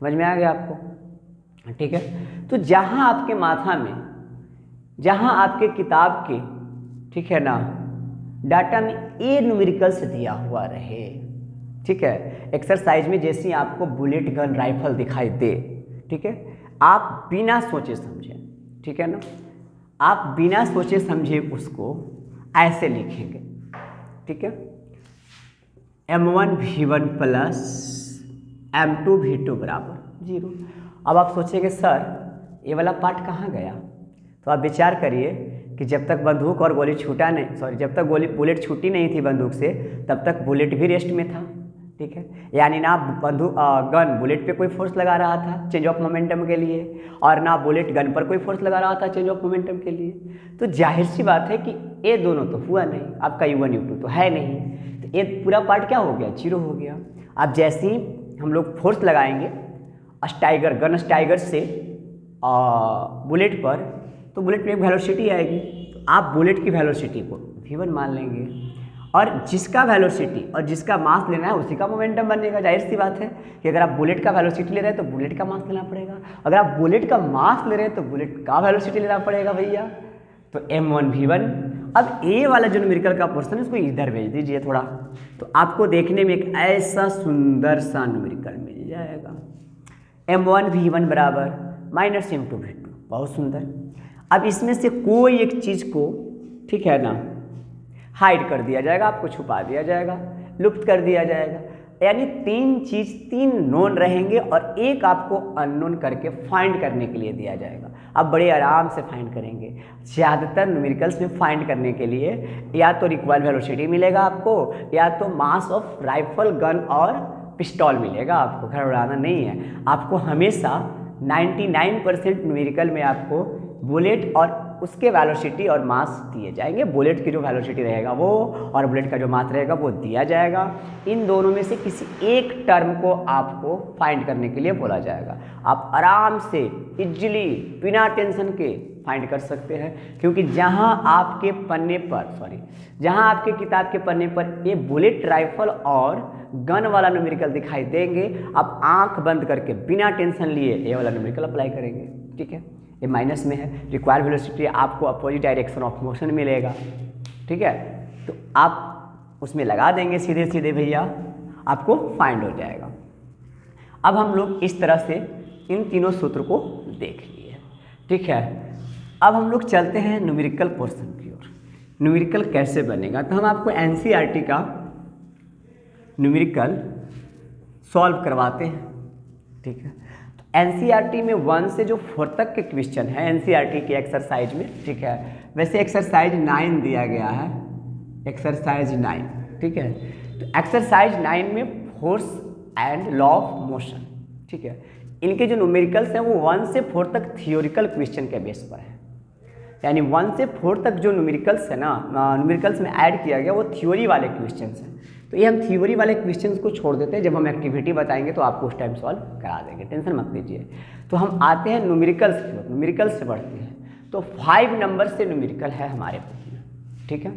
समझ में आ गया आपको, ठीक है। तो जहाँ आपके माथा में, जहाँ आपके किताब के, ठीक है ना, डाटा में ए न्यूमेरिकल्स दिया हुआ रहे, ठीक है, एक्सरसाइज में जैसे आपको बुलेट, गन, राइफल दिखाई दे, ठीक है, आप बिना सोचे समझे, ठीक है ना, आप बिना सोचे समझे उसको ऐसे लिखेंगे, ठीक है। m1v1 प्लस m2v2 बराबर 0। अब आप सोचेंगे सर ये वाला पार्ट कहाँ गया, तो आप विचार करिए कि जब तक बंदूक और गोली छूटा नहीं, सॉरी, जब तक बुलेट छूटी नहीं थी बंदूक से, तब तक बुलेट भी रेस्ट में था, ठीक है। यानी ना गन बुलेट पे कोई फोर्स लगा रहा था चेंज ऑफ मोमेंटम के लिए, और ना बुलेट गन पर कोई फोर्स लगा रहा था चेंज ऑफ मोमेंटम के लिए। तो जाहिर सी बात है कि ये दोनों तो हुआ नहीं, आपका U1 U2 तो है नहीं, तो ये पूरा पार्ट क्या हो गया, 0 हो गया। अब जैसे ही हम लोग फोर्स लगाएंगे गन स्टाइगर से बुलेट पर, तो बुलेट में एक वेलोसिटी आएगी, तो आप बुलेट की वेलोसिटी को v1 मान लेंगे, और जिसका वेलोसिटी और जिसका मास लेना है उसी का मोमेंटम बनेगा। जाहिर सी बात है कि अगर आप बुलेट का वेलोसिटी ले रहे हैं तो बुलेट का मास लेना पड़ेगा, अगर आप बुलेट का मास ले रहे हैं तो बुलेट का वेलोसिटी लेना पड़ेगा भैया। तो m1v1। अब ए वाला जो न्यूमेरिकल का पोर्शन है उसको इधर भेज दीजिए थोड़ा, तो आपको देखने में एक ऐसा सुंदर सा न्यूमेरिकल मिल जाएगा। m1v1 बराबर माइनस m2v2, बहुत सुंदर। अब इसमें से कोई एक चीज़ को, ठीक है ना, हाइड कर दिया जाएगा, आपको छुपा दिया जाएगा, लुप्त कर दिया जाएगा। यानी 3 नोन रहेंगे और एक आपको अननोन करके फाइंड करने के लिए दिया जाएगा। आप बड़े आराम से फाइंड करेंगे। ज़्यादातर न्यूमेरिकल्स में फाइंड करने के लिए या तो रिक्वायर्ड वेलोसिटी मिलेगा आपको, या तो मास ऑफ राइफल, गन और पिस्टल मिलेगा आपको। घर उड़ाना नहीं है आपको। हमेशा 99% न्यूमेरिकल में आपको बुलेट और उसके वेलोसिटी और मास दिए जाएंगे। बुलेट की जो वेलोसिटी रहेगा वो, और बुलेट का जो मास रहेगा वो दिया जाएगा। इन दोनों में से किसी एक टर्म को आपको फाइंड करने के लिए बोला जाएगा। आप आराम से इजीली बिना टेंशन के फाइंड कर सकते हैं, क्योंकि जहां आपके पन्ने पर, जहां आपके किताब के पन्ने पर ये बुलेट, राइफल और गन वाला न्यूमेरिकल दिखाई देंगे, आप आंख बंद करके बिना टेंशन लिए ये वाला न्यूमेरिकल अप्लाई करेंगे, ठीक है। ये माइनस में है, रिक्वायर्ड वेलोसिटी आपको अपोजिट डायरेक्शन ऑफ मोशन मिलेगा, ठीक है। तो आप उसमें लगा देंगे सीधे सीधे भैया, आपको फाइंड हो जाएगा। अब हम लोग इस तरह से इन तीनों सूत्र को देख लिए, ठीक है। अब हम लोग चलते हैं न्यूमेरिकल पोर्शन की ओर। न्यूमेरिकल कैसे बनेगा, तो हम आपको एनसीईआरटी का न्यूमेरिकल सॉल्व करवाते हैं, ठीक है। एनसीईआरटी में 1 से जो 4 तक के क्वेश्चन है एनसीईआरटी के एक्सरसाइज में, ठीक है। वैसे एक्सरसाइज 9 दिया गया है, एक्सरसाइज 9, ठीक है। तो एक्सरसाइज 9 में force and law of motion, ठीक है। इनके जो न्यूमेरिकल्स हैं वो 1 से 4 तक थियोरिकल क्वेश्चन के बेस पर है। यानी 1 से 4 तक जो न्यूमेरिकल्स है ना, न्यूमेरिकल्स में ऐड किया गया वो थ्योरी वाले क्वेश्चंस हैं। तो ये हम थ्योरी वाले क्वेश्चंस को छोड़ देते हैं, जब हम एक्टिविटी बताएंगे तो आपको उस टाइम सॉल्व करा देंगे, टेंशन मत लीजिए। तो हम आते हैं न्यूमेरिकल्स की ओर, न्यूमेरिकल्स से बढ़ते हैं। तो 5 नंबर से न्यूमेरिकल है हमारे पास में, ठीक है,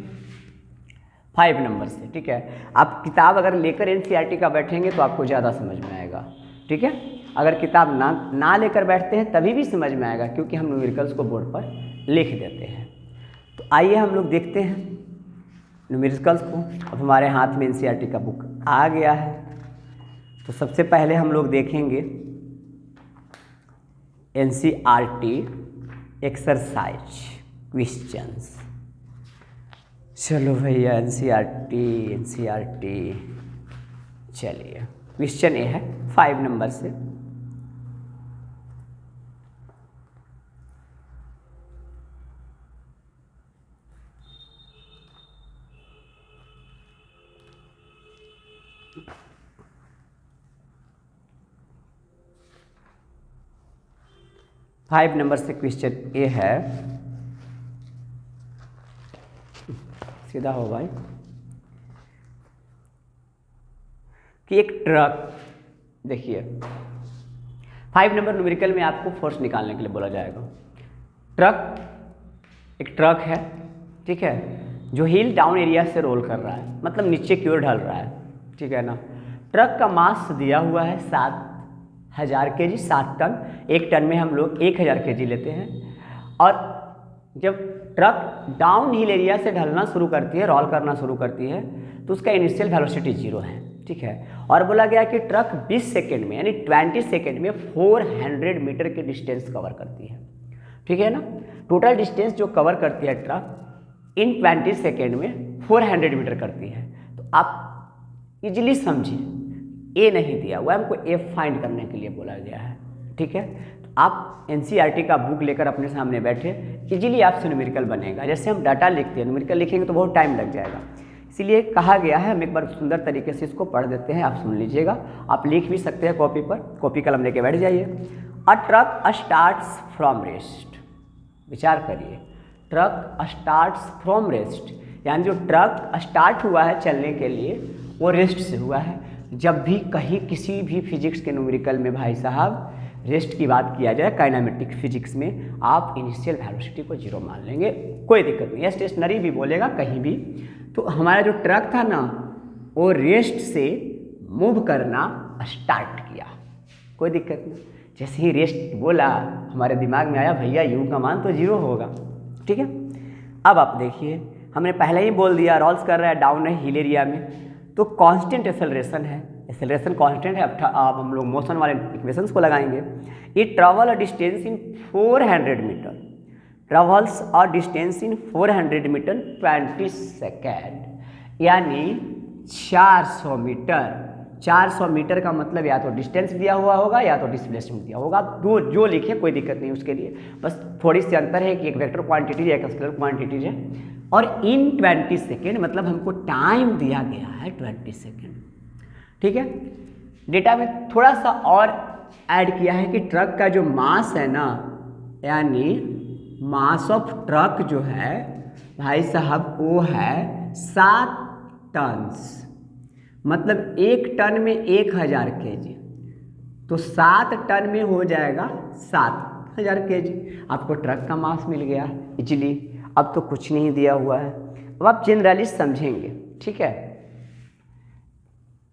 5 नंबर से, ठीक है। आप किताब अगर लेकर एनसीईआरटी का बैठेंगे तो आपको ज़्यादा समझ में आएगा, ठीक है। अगर किताब ना लेकर बैठते हैं तभी भी समझ में आएगा, क्योंकि हम न्यूमेरिकल्स को बोर्ड पर लिख देते हैं। तो आइए हम लोग देखते हैं न्यूमेरिकल्स को। अब हमारे हाथ में एनसीईआरटी का बुक आ गया है। तो सबसे पहले हम लोग देखेंगे एनसीईआरटी एक्सरसाइज क्वेश्चंस। चलो भैया एनसीईआरटी चलिए, क्वेश्चन ये है 5 नंबर से। फाइव नंबर से क्वेश्चन ये है, सीधा हो भाई, कि एक ट्रक, देखिए 5 नंबर न्यूमेरिकल में आपको फोर्स निकालने के लिए बोला जाएगा। एक ट्रक है, ठीक है, जो हिल डाउन एरिया से रोल कर रहा है, मतलब नीचे की ओर ढल रहा है, ठीक है ना। ट्रक का मास दिया हुआ है 7,000 kg, 7 टन। 1 टन में हम लोग 1,000 kg लेते हैं। और जब ट्रक डाउन हिल एरिया से ढलना शुरू करती है, रोल करना शुरू करती है, तो उसका इनिशियल वेलोसिटी 0 है, ठीक है। और बोला गया कि ट्रक 20 सेकेंड में, यानी 20 सेकेंड में 400 मीटर की डिस्टेंस कवर करती है, ठीक है ना। टोटल डिस्टेंस जो कवर करती है ट्रक इन 20 सेकेंड में 400 मीटर करती है। तो आप इजीली समझिए, ए नहीं दिया हुआ है, हमको एफ फाइंड करने के लिए बोला गया है, ठीक है। तो आप एनसीईआरटी का बुक लेकर अपने सामने बैठे, इजीली आपसे न्यूमेरिकल बनेगा। जैसे हम डाटा लिखते हैं, न्यूमेरिकल लिखेंगे तो बहुत टाइम लग जाएगा, इसीलिए कहा गया है। हम एक बार सुंदर तरीके से इसको पढ़ देते हैं, आप सुन लीजिएगा। आप लिख भी सकते हैं कॉपी पर, कॉपी कलम लेके बैठ जाइए। अ ट्रक स्टार्ट्स फ्रॉम रेस्ट, विचार करिए, ट्रक स्टार्ट्स फ्रॉम रेस्ट, यानी जो ट्रक स्टार्ट हुआ है चलने के लिए वो रेस्ट से हुआ है। जब भी कहीं किसी भी फिजिक्स के न्यूमेरिकल में भाई साहब रेस्ट की बात किया जाए, काइनेमेटिक फिजिक्स में, आप इनिशियल वेलोसिटी को 0 मान लेंगे, कोई दिक्कत नहीं है। स्टेशनरी भी बोलेगा कहीं भी। तो हमारा जो ट्रक था ना, वो रेस्ट से मूव करना स्टार्ट किया, कोई दिक्कत नहीं। जैसे ही रेस्ट बोला, हमारे दिमाग में आया भैया यू का मान तो 0 होगा, ठीक है। अब आप देखिए, हमने पहले ही बोल दिया रोल्स कर रहा है, डाउन है हिल एरिया में, तो कांस्टेंट एक्सेलरेशन है, एक्सेलरेशन कांस्टेंट है। अब हम लोग मोशन वाले इक्वेशंस को लगाएंगे। ये travel a distance in 400 metre, travels a distance in 400 metre 20 second, यानी 400 मीटर। 400 मीटर का मतलब या तो डिस्टेंस दिया हुआ होगा या तो डिस्प्लेसमेंट दिया होगा, दो जो लिखे कोई दिक्कत नहीं उसके लिए, बस थोड़ी सी अंतर है कि एक वेक्टर क्वांटिटी है, एक स्केलर क्वांटिटी है। और इन 20 सेकेंड मतलब हमको टाइम दिया गया है 20 सेकेंड, ठीक है। डेटा में थोड़ा सा और ऐड किया है कि ट्रक का जो मास है ना, यानी मास ऑफ ट्रक जो है भाई साहब वो है 7 टन्स, मतलब 1 टन में 1000 केजी, तो 7 टन में हो जाएगा 7000 केजी। आपको ट्रक का मास मिल गया इजीली। अब तो कुछ नहीं दिया हुआ है, अब आप जनरली समझेंगे, ठीक है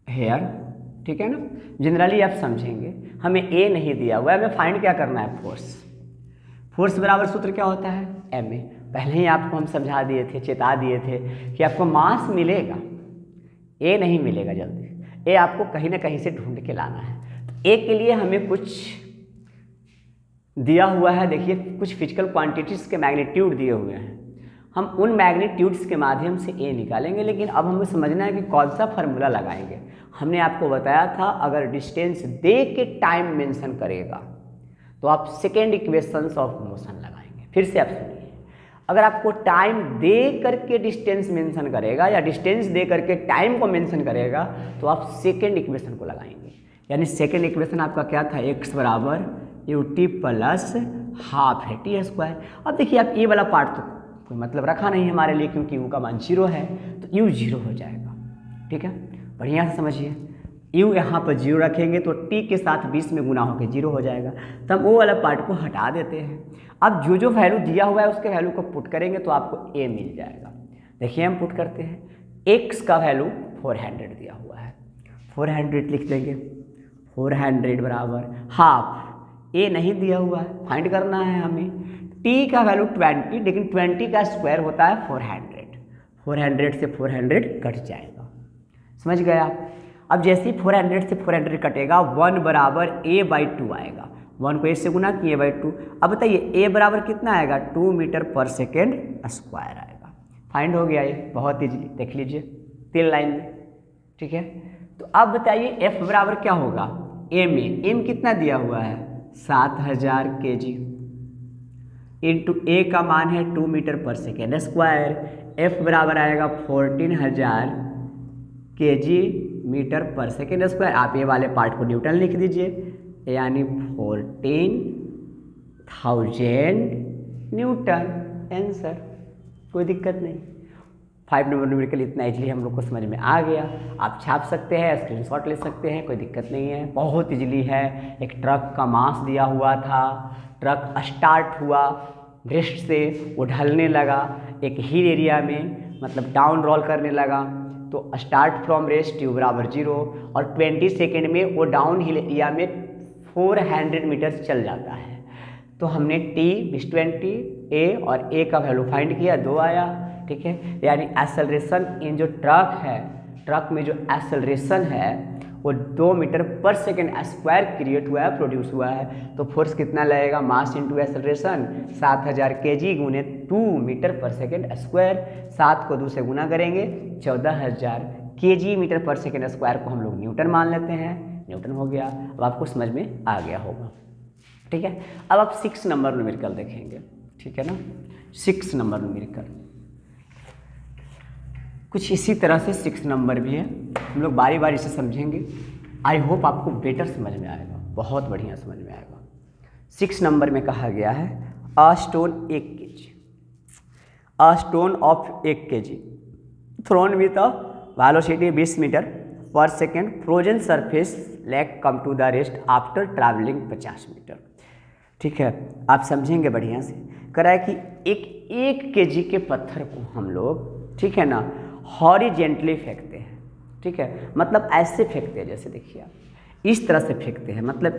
हेयर, ठीक है ना, जनरली आप समझेंगे। हमें ए नहीं दिया हुआ है, हमें फाइंड क्या करना है, फोर्स। फोर्स बराबर सूत्र क्या होता है, एम ए। पहले ही आपको हम समझा दिए थे, चेता दिए थे कि आपको मास मिलेगा, ए नहीं मिलेगा जल्दी, ए आपको कहीं ना कहीं से ढूंढ के लाना है। तो ए के लिए हमें कुछ दिया हुआ है, देखिए कुछ फिजिकल क्वांटिटीज़ के मैग्नीट्यूड दिए हुए हैं, हम उन मैग्नीट्यूड्स के माध्यम से ए निकालेंगे। लेकिन अब हमें समझना है कि कौन सा फार्मूला लगाएंगे। हमने आपको बताया था अगर डिस्टेंस दे के टाइम मेंशन करेगा तो आप सेकेंड इक्वेशंस ऑफ मोशन लगाएंगे। फिर से आप सुनिए, अगर आपको टाइम दे करके डिस्टेंस मेंशन करेगा या डिस्टेंस दे करके टाइम को मेंशन करेगा तो आप सेकेंड इक्वेशन को लगाएंगे। यानी सेकेंड इक्वेशन आपका क्या था, x बराबर ut प्लस हाफ है टी स्क्वायर। अब देखिए आप ये वाला पार्ट तो कोई मतलब रखा नहीं हमारे लिए, क्योंकि u का मान 0 है, तो u 0 हो जाएगा, ठीक है। बढ़िया से समझिए, u यहाँ पर 0 रखेंगे तो t के साथ 20 में गुना होकर 0 हो जाएगा, तो हम वो वाला पार्ट को हटा देते हैं। अब जो जो वैल्यू दिया हुआ है उसके वैल्यू को पुट करेंगे तो आपको a मिल जाएगा। देखिए हम पुट करते हैं, x का वैल्यू 400 दिया हुआ है, 400 लिख देंगे, 400 बराबर हाफ, a नहीं दिया हुआ है, फाइंड करना है हमें। t का वैल्यू 20, लेकिन 20 का स्क्वायर होता है 400, 400 से 400 कट जाएगा, समझ गए आप। अब जैसे ही 400 से 400 कटेगा 1 बराबर a/2 आएगा, 1 को a से गुना किए /2। अब बताइए a बराबर कितना आएगा, 2 मीटर पर सेकेंड स्क्वायर आएगा। फाइंड हो गया ये बहुत ईजिली, देख लीजिए 3 लाइन में, ठीक है। तो अब बताइए f बराबर क्या होगा, a में m कितना दिया हुआ है 7000 kg, इंटू a का मान है 2 metre per second square, f बराबर आएगा 14000 kg metre per second square. आप ये वाले पार्ट को न्यूटन लिख दीजिए, यानी 14000 न्यूटन आंसर, कोई दिक्कत नहीं। 5 नंबर न्यूमेरिकल इतना इजली हम लोग को समझ में आ गया। आप छाप सकते हैं, स्क्रीनशॉट ले सकते हैं, कोई दिक्कत नहीं है, बहुत इजली है। एक ट्रक का मास दिया हुआ था, ट्रक स्टार्ट हुआ रेस्ट से, वो ढलने लगा एक हिल एरिया में, मतलब डाउन रोल करने लगा, तो स्टार्ट फ्रॉम रेस्ट u बराबर 0 और 20 सेकेंड में वो डाउन हिल एरिया में 400 मीटर चल जाता है। तो हमने t 20 a और a का वैल्यू फाइंड किया, 2 आया, ठीक है। यानी एक्सेलरेशन इन जो ट्रक है, ट्रक में जो एक्सेलरेशन है वो 2 metre per second square create हुआ है, प्रोड्यूस हुआ है। तो फोर्स कितना लगेगा, मास इंटू एक्सेलरेशन 7000 kg गुने 2 मीटर पर सेकेंड स्क्वायर। 7 को 2 से गुना करेंगे 14000 kg metre per second square को हम लोग न्यूटन मान लेते हैं, न्यूटन हो गया। अब आपको समझ में आ गया होगा, ठीक है। अब आप 6 नंबर न्यूमेरिकल देखेंगे, ठीक है ना। 6 नंबर न्यूमेरिकल कुछ इसी तरह से 6 नंबर भी है, हम लोग बारी बारी से समझेंगे। आई होप आपको बेटर समझ में आएगा, बहुत बढ़िया समझ में आएगा। 6 नंबर में कहा गया है a stone 1 kg, a stone of 1 kg thrown with a velocity 20 metre per second frozen surface lake come to the rest after travelling 50 metre. ठीक है, आप समझेंगे बढ़िया से। करा है कि एक kg के पत्थर को हम लोग, ठीक है ना, हॉरिजेंटली फेंकते हैं, ठीक है, मतलब ऐसे फेंकते हैं, जैसे देखिए आप इस तरह से फेंकते हैं, मतलब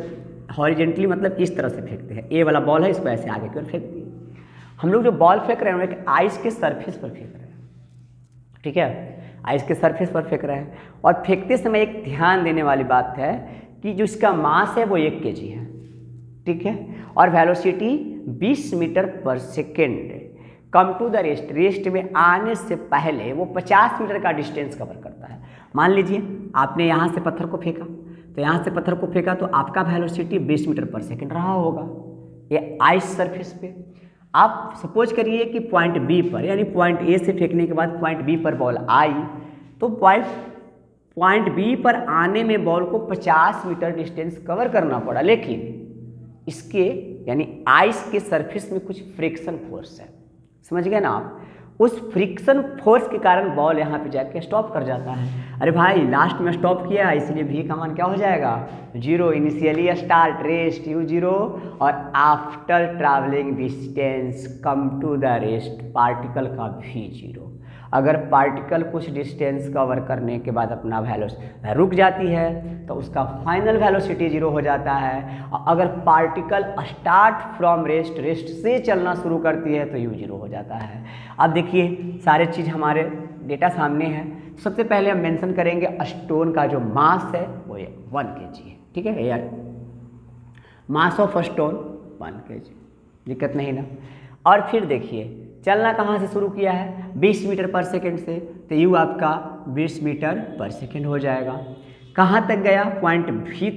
हॉरिजेंटली मतलब इस तरह से फेंकते हैं। ये वाला बॉल है, इसको ऐसे आगे की ओर फेंक दिए। हम लोग जो बॉल फेंक रहे हैं एक आइस के सरफेस पर फेंक रहे हैं, ठीक है, आइस के सरफेस पर फेंक रहे हैं। और फेंकते समय एक ध्यान देने वाली बात है कि जो इसका मास है वो 1 kg है, ठीक है, और velocity 20 metre per second come to the rest, rest में आने से पहले वो 50 मीटर का डिस्टेंस कवर करता है। मान लीजिए आपने यहाँ से पत्थर को फेंका, तो यहाँ से पत्थर को फेंका तो आपका वेलोसिटी 20 मीटर पर सेकेंड रहा होगा ये आइस सरफेस पे। आप सपोज करिए कि पॉइंट बी पर, यानी पॉइंट ए से फेंकने के बाद पॉइंट बी पर बॉल आई, तो पॉइंट बी पर आने में बॉल को 50 मीटर डिस्टेंस कवर करना पड़ा, लेकिन इसके यानी आइस के सरफेस में कुछ फ्रिक्शन फोर्स है, समझ गए ना आप। उस फ्रिक्शन फोर्स के कारण बॉल यहाँ पे जाके स्टॉप कर जाता है। अरे भाई लास्ट में स्टॉप किया, इसलिए भी का मान क्या हो जाएगा 0। इनिशियली स्टार्ट रेस्ट यू 0 और after travelling distance come to the rest particle का भी 0। अगर पार्टिकल कुछ डिस्टेंस कवर करने के बाद अपना वेलोसिटी रुक जाती है तो उसका फाइनल वेलोसिटी 0 हो जाता है। और अगर particle start from rest, rest से चलना शुरू करती है तो यू 0 हो जाता है। अब देखिए सारे चीज़ हमारे डेटा सामने है। सबसे पहले हम मेंशन करेंगे स्टोन का जो मास है वो 1 kg है, ठीक है यार, मास ऑफ स्टोन 1 kg, दिक्कत नहीं ना। और फिर देखिए चलना कहाँ से शुरू किया है 20 मीटर पर सेकेंड से, तो यू आपका 20 मीटर पर सेकेंड हो जाएगा। कहाँ तक गया, पॉइंट बी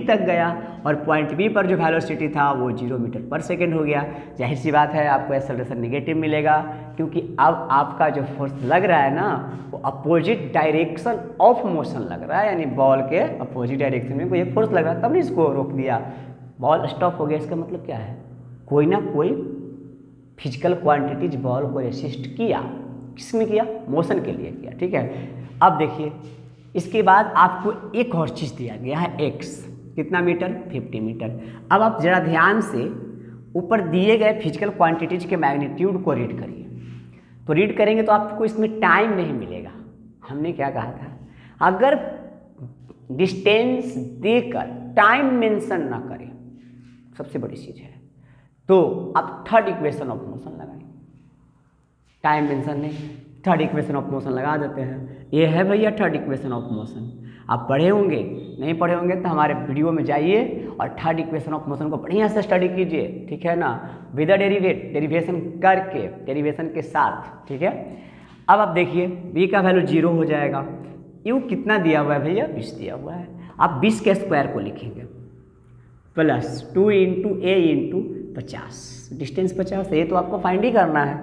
तक गया, और पॉइंट बी पर जो वेलोसिटी था वो 0 मीटर पर सेकेंड हो गया। जाहिर सी बात है आपको एक्सेलरेशन नेगेटिव मिलेगा, क्योंकि अब आपका जो फोर्स लग रहा है ना वो अपोजिट डायरेक्शन ऑफ मोशन लग रहा है, यानी बॉल के अपोजिट डायरेक्शन में कोई एक फोर्स लग रहा है, तब नहीं इसको रोक दिया, बॉल स्टॉप हो गया। इसका मतलब क्या है, कोई ना कोई फिजिकल क्वांटिटीज बॉल को रेसिस्ट किया। किसमें किया, मोशन के लिए किया, ठीक है। अब देखिए इसके बाद आपको एक और चीज़ दिया गया है x, कितना मीटर 50 मीटर। अब आप ज़रा ध्यान से ऊपर दिए गए फिजिकल क्वांटिटीज के मैग्नीट्यूड को रीड करिए। तो रीड करेंगे तो आपको इसमें टाइम नहीं मिलेगा। हमने क्या कहा था, अगर डिस्टेंस देकर टाइम मेंशन ना करें, सबसे बड़ी चीज़ है, तो आप थर्ड इक्वेशन ऑफ मोशन लगाएं। टाइम मेंशन नहीं, थर्ड इक्वेशन ऑफ मोशन लगा देते हैं। ये है भैया थर्ड इक्वेशन ऑफ मोशन। आप पढ़े होंगे, नहीं पढ़े होंगे तो हमारे वीडियो में जाइए और थर्ड इक्वेशन ऑफ मोशन को बढ़िया से स्टडी कीजिए, ठीक है ना, विद डेरिवेशन करके, डेरिवेशन के साथ, ठीक है। अब आप देखिए बी का वैल्यू 0 हो जाएगा। यू कितना दिया हुआ है भैया 20 दिया हुआ है। आप 20 के स्क्वायर को लिखेंगे प्लस 2 इंटू ए इंटू 50, डिस्टेंस 50 है, ये तो आपको फाइंड ही करना है,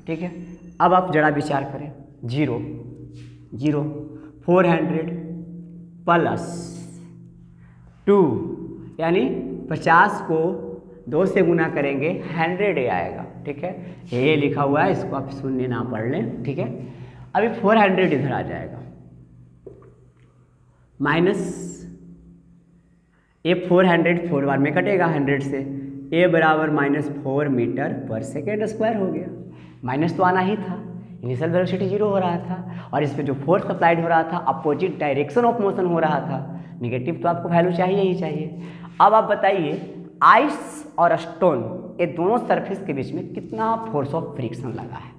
ठीक है। अब आप जरा विचार करें, 0 0 400 प्लस 2, यानी 50 को 2 से गुना करेंगे 100 ए आएगा, ठीक है। ये लिखा हुआ है, इसको आप शून्य ना पढ़ लें, ठीक है। अभी 400 इधर आ जाएगा, माइनस ये 400 4 बार में कटेगा 100 से, ए बराबर -4 मीटर पर सेकेंड स्क्वायर हो गया। माइनस तो आना ही था, इनिशियल वेलोसिटी 0 हो रहा था, और इस पर जो फोर्स अप्लाइड हो रहा था अपोजिट डायरेक्शन ऑफ मोशन हो रहा था, निगेटिव तो आपको वैल्यू चाहिए ही चाहिए। अब आप बताइए आइस और स्टोन ये दोनों सरफेस के बीच में कितना फोर्स ऑफ फ्रिक्शन लगा है।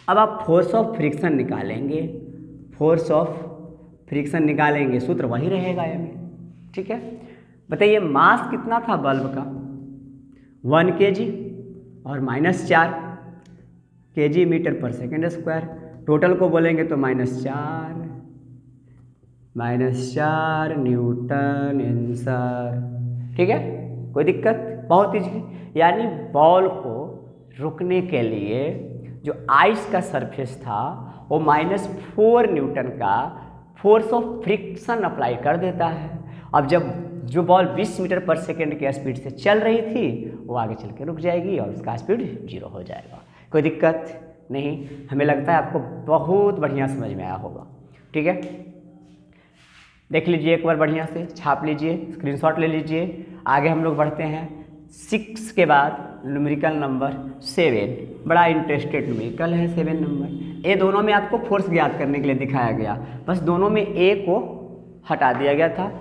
अब आप फोर्स ऑफ फ्रिक्शन निकालेंगे, फोर्स ऑफ फ्रिक्शन निकालेंगे, सूत्र वही रहेगा एम। ठीक है, बताइए मास कितना था बल्ब का, 1 kg और -4 kg metre per second square. Total को बोलेंगे तो -4 न्यूटन आंसर। ठीक है, कोई दिक्कत, बहुत ईजी। यानी बॉल को रुकने के लिए जो आइस का सरफेस था वो -4 न्यूटन का फोर्स ऑफ फ्रिक्शन अप्लाई कर देता है। अब जब जो बॉल 20 मीटर पर सेकेंड की स्पीड से चल रही थी वो आगे चल के रुक जाएगी और उसका स्पीड 0 हो जाएगा। कोई दिक्कत नहीं, हमें लगता है आपको बहुत बढ़िया समझ में आया होगा। ठीक है, देख लीजिए एक बार बढ़िया से, छाप लीजिए, स्क्रीनशॉट ले लीजिए। आगे हम लोग बढ़ते हैं 6 के बाद न्यूमेरिकल नंबर 7। बड़ा इंटरेस्टेड न्यूमेरिकल है 7 नंबर। ये दोनों में आपको फोर्स ज्ञात करने के लिए दिखाया गया, बस दोनों में ए को हटा दिया गया था।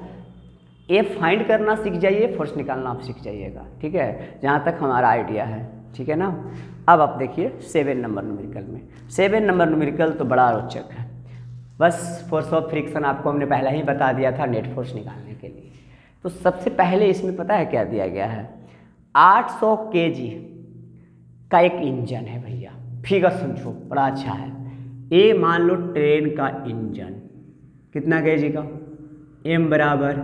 ए फाइंड करना सीख जाइए, फोर्स निकालना आप सीख जाइएगा। ठीक है, जहाँ तक हमारा आइडिया है। ठीक है ना, अब आप देखिए 7 नंबर न्यूमेरिकल में। 7 नंबर न्यूमेरिकल तो बड़ा रोचक है। बस फोर्स ऑफ फ्रिक्शन आपको हमने पहले ही बता दिया था नेट फोर्स निकालने के लिए। तो सबसे पहले इसमें पता है क्या दिया गया है, 800 kg का एक इंजन है भैया। फिगर समझो, बड़ा अच्छा है। ए मान लो ट्रेन का इंजन कितना kg का, m बराबर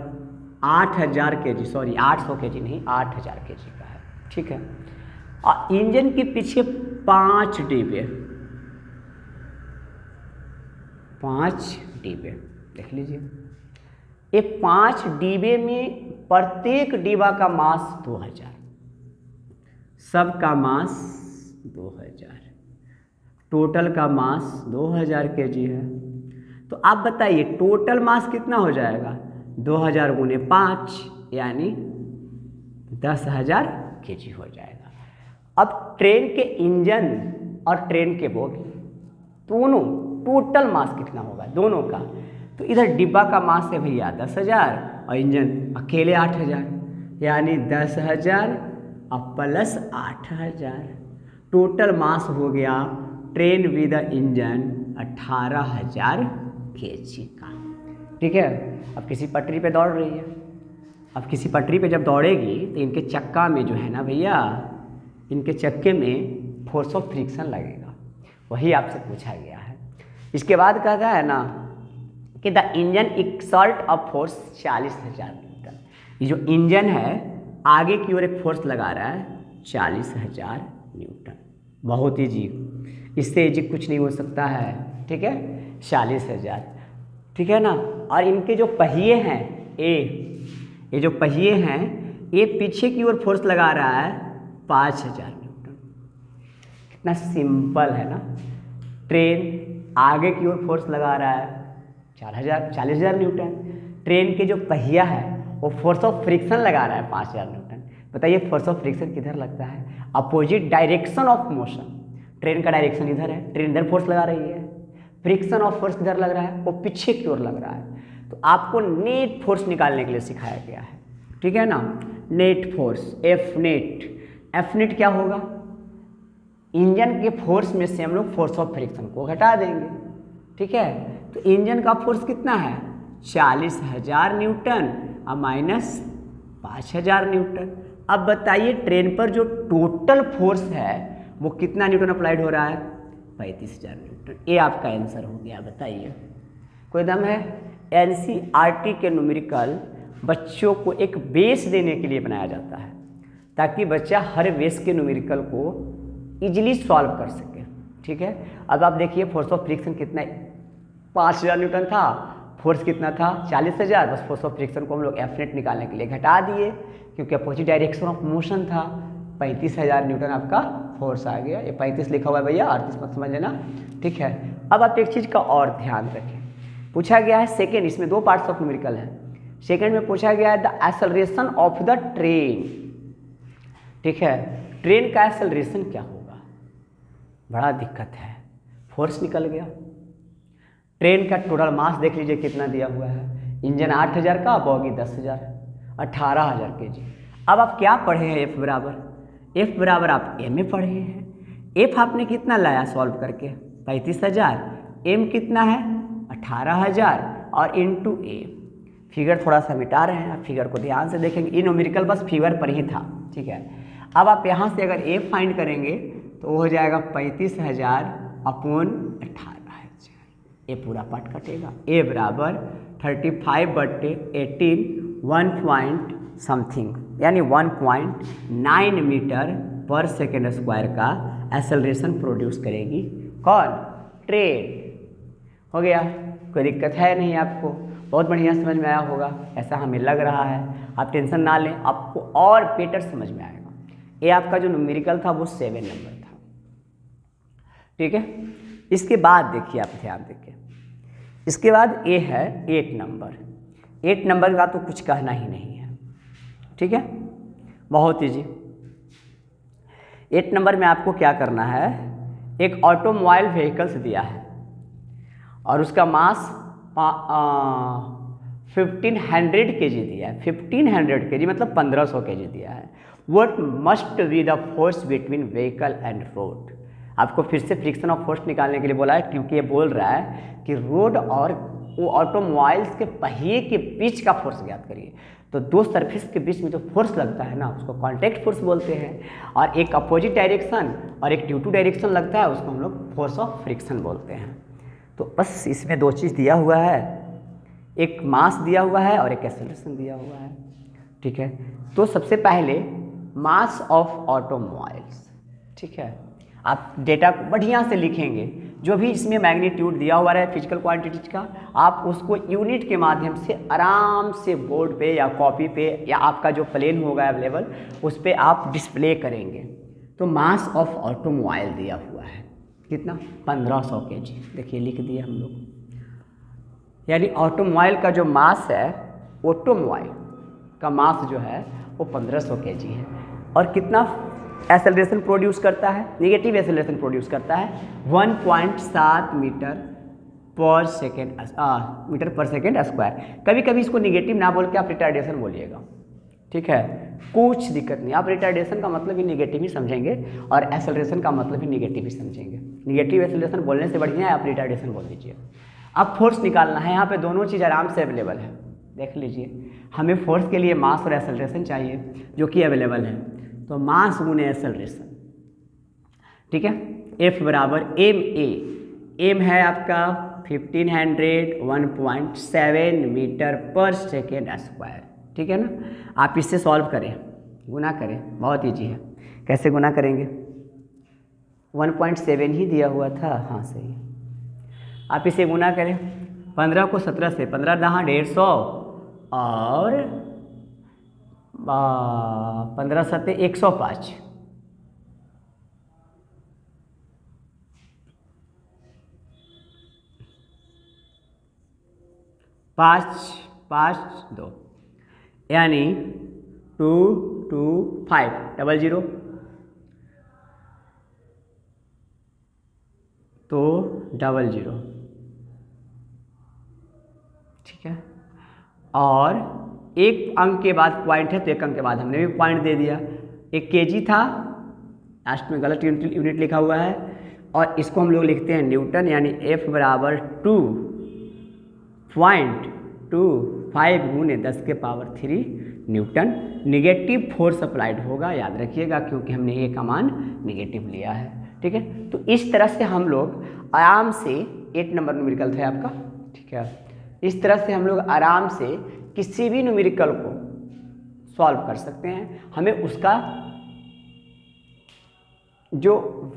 8000 kg, सॉरी 800 kg नहीं, 8000 kg का है। ठीक है, और इंजन के पीछे 5 डिब्बे, 5 डिब्बे देख लीजिए। ये 5 डिब्बे में प्रत्येक डिब्बा का मास 2000, सबका मास 2000, टोटल का मास 2000 kg है। तो आप बताइए टोटल मास कितना हो जाएगा, 2000 गुने 5 यानी 10,000 kg हो जाएगा। अब ट्रेन के इंजन और ट्रेन के बोगी दोनों टोटल मास कितना होगा दोनों का, तो इधर डिब्बा का मास है भैया 10,000 और इंजन अकेले 8,000, यानी 10,000 और प्लस 8,000, टोटल मास हो गया ट्रेन विद इंजन 18,000 kg का। ठीक है, अब किसी पटरी पे दौड़ रही है, अब किसी पटरी पे जब दौड़ेगी तो इनके चक्का में जो है ना भैया, इनके चक्के में फोर्स ऑफ फ्रिक्शन लगेगा, वही आपसे पूछा गया है। इसके बाद कहता है ना कि the engine exert a force 40,000 Newton. ये जो इंजन है आगे की ओर एक फोर्स लगा रहा है 40,000 न्यूटन। बहुत ईजी, इससे ईजी कुछ नहीं हो सकता है। ठीक है, 40,000। ठीक है ना, और इनके जो पहिए हैं ये जो पहिए हैं ये पीछे की ओर फोर्स लगा रहा है 5,000 न्यूटन। कितना सिंपल है ना, ट्रेन आगे की ओर फोर्स लगा रहा है 40,000 न्यूटन, ट्रेन के जो पहिया है वो फोर्स ऑफ फ्रिक्शन लगा रहा है 5,000 न्यूटन। बताइए फोर्स ऑफ फ्रिक्शन किधर लगता है, opposite direction of motion. Train का डायरेक्शन इधर है, ट्रेन इधर फोर्स लगा रही है, फ्रिक्शन ऑफ फोर्स किधर लग रहा है, वो पीछे की ओर लग रहा है। तो आपको नेट फोर्स निकालने के लिए सिखाया गया है। ठीक है ना, नेट फोर्स एफ नेट क्या होगा, इंजन के फोर्स में से हम लोग फोर्स ऑफ फ्रिक्शन को घटा देंगे। ठीक है, तो इंजन का फोर्स कितना है 40,000 न्यूटन और माइनस 5,000 न्यूटन। अब बताइए ट्रेन पर जो टोटल फोर्स है वो कितना न्यूटन अप्लाइड हो रहा है, 35,000 न्यूटन। ये आपका आंसर हो गया। बताइए कोई दम है। एनसीईआरटी के न्यूमेरिकल बच्चों को एक बेस देने के लिए बनाया जाता है ताकि बच्चा हर बेस के न्यूमेरिकल को इजीली सॉल्व कर सके। ठीक है, अब आप देखिए फोर्स ऑफ फ्रिक्शन कितना, 5,000 न्यूटन था, फोर्स कितना था 40,000, बस फोर्स ऑफ फ्रिक्शन को हम लोग एफ नेट निकालने के लिए घटा दिए क्योंकि अपोजिट डायरेक्शन ऑफ मोशन था। 35,000 न्यूटन आपका फोर्स आ गया। ये 35 लिखा हुआ है भैया, 38 मत समझ लेना। ठीक है, अब आप एक चीज़ का और ध्यान रखें, पूछा गया है सेकेंड, इसमें 2 पार्ट्स ऑफ न्यूमेरिकल है। सेकेंड में पूछा गया है the acceleration of the train. ठीक है, ट्रेन का एक्सेलरेशन क्या होगा, बड़ा दिक्कत है। फोर्स निकल गया, ट्रेन का टोटल मास देख लीजिए कितना दिया हुआ है, इंजन 8,000 का, बॉगी 10,000, 18,000 kg। अब आप क्या पढ़े हैं, एफ बराबर आप एम में पढ़े हैं। एफ आपने कितना लाया सॉल्व करके 35,000, एम कितना है 18,000 और इनटू ए। फिगर थोड़ा सा मिटा रहे हैं, आप फिगर को ध्यान से देखेंगे, ये न्यूमेरिकल बस फिगर पर ही था, ठीक है। अब आप यहाँ से अगर ए फाइंड करेंगे तो वो हो जाएगा 35,000 अपॉन 18,000, ये पूरा पार्ट कटेगा। ए बराबर 35/18 1 पॉइंट समथिंग यानी 1.9 मीटर पर सेकेंड स्क्वायर का एक्सेलरेशन प्रोड्यूस करेगी कौन? ट्रेन। हो गया, कोई दिक्कत है नहीं आपको, बहुत बढ़िया समझ में आया होगा, ऐसा हमें लग रहा है। आप टेंशन ना लें, आपको और बेटर समझ में आएगा। ये आपका जो न्यूमेरिकल था वो 7 नंबर था, ठीक है। इसके बाद देखिए, आप ध्यान देखिए, इसके बाद ए है 8 नंबर। 8 नंबर का तो कुछ कहना ही नहीं है, ठीक है, बहुत ईजी। 8 नंबर में आपको क्या करना है, एक ऑटोमोबाइल व्हीकल्स दिया है और उसका मास 1500 kg दिया है। 1500 kg मतलब 1500 kg दिया है। What must be the force between vehicle and road? आपको फिर से फ्रिक्शन ऑफ फोर्स निकालने के लिए बोला है, क्योंकि ये बोल रहा है कि रोड और वो ऑटोमोबाइल्स के पहिए के बीच का फोर्स ज्ञात करिए। तो दो सरफेस के बीच में जो फोर्स लगता है ना, उसको कॉन्टैक्ट फोर्स बोलते हैं, और एक अपोजिट डायरेक्शन और एक ड्यू टू डायरेक्शन लगता है, उसको हम लोग फोर्स ऑफ फ्रिक्शन बोलते हैं। तो बस इसमें दो चीज़ दिया हुआ है, एक मास दिया हुआ है और एक एक्सेलरेशन दिया हुआ है, ठीक है। तो सबसे पहले मास ऑफ ऑटोमोबाइल्स, ठीक है, आप डेटा को बढ़िया से लिखेंगे, जो भी इसमें मैग्नीट्यूड दिया हुआ है फिजिकल क्वांटिटीज का, आप उसको यूनिट के माध्यम से आराम से बोर्ड पे या कॉपी पे या आपका जो प्लेन होगा अवेलेबल उस पर आप डिस्प्ले करेंगे। तो मास ऑफ ऑटोमोबाइल दिया हुआ है कितना, 1500 kg, देखिए लिख दिए हम लोग। यानी ऑटोमोबाइल का जो मास है, ऑटोमोबाइल का मास जो है वो 1500 kg है, और कितना एक्सेलरेशन प्रोड्यूस करता है, नेगेटिव एक्सेलरेशन प्रोड्यूस करता है 1.7 मीटर पर सेकेंड स्क्वायर। कभी कभी इसको नेगेटिव ना बोल के आप रिटार्डेशन बोलिएगा, ठीक है, कुछ दिक्कत नहीं। आप रिटार्डेशन का मतलब ही नेगेटिव ही समझेंगे और एक्सेलरेशन का मतलब ही नेगेटिव ही समझेंगे। नेगेटिव एक्सेलरेशन बोलने से बढ़िया है आप रिटार्डेशन बोल दीजिए। अब फोर्स निकालना है, यहाँ पे दोनों चीज़ आराम से अवेलेबल है, देख लीजिए। हमें फोर्स के लिए मास और एक्सेलरेशन चाहिए जो कि अवेलेबल है, तो मास गुने एक्सेलरेशन, ठीक है। F बराबर ma, एम है आपका 1500 1.7 मीटर पर सेकेंड स्क्वायर, ठीक है ना। आप इससे सॉल्व करें, गुना करें, बहुत ईजी है। कैसे गुना करेंगे, 1.7 ही दिया हुआ था, हाँ सही है। आप इसे गुना करें 15 को 17 से, 15 दहाँ 150 और 15 सत्ते 105, पाँच 2 यानी 22500 तो 00, ठीक है। और एक अंक के बाद पॉइंट है तो एक अंक के बाद हमने भी पॉइंट दे दिया। एक केजी था, लास्ट में गलत यूनिट लिखा हुआ है, और इसको हम लोग लिखते हैं न्यूटन, यानी F बराबर 2.25 गुने 10 के power 3 Newton negative force applied होगा, याद रखिएगा, क्योंकि हमने ए का मान निगेटिव लिया है, ठीक है। तो इस तरह से हम लोग आराम से 8 नंबर न्यूमेरिकल था आपका, ठीक है। इस तरह से हम लोग आराम से किसी भी न्यूमेरिकल को सॉल्व कर सकते हैं। हमें उसका जो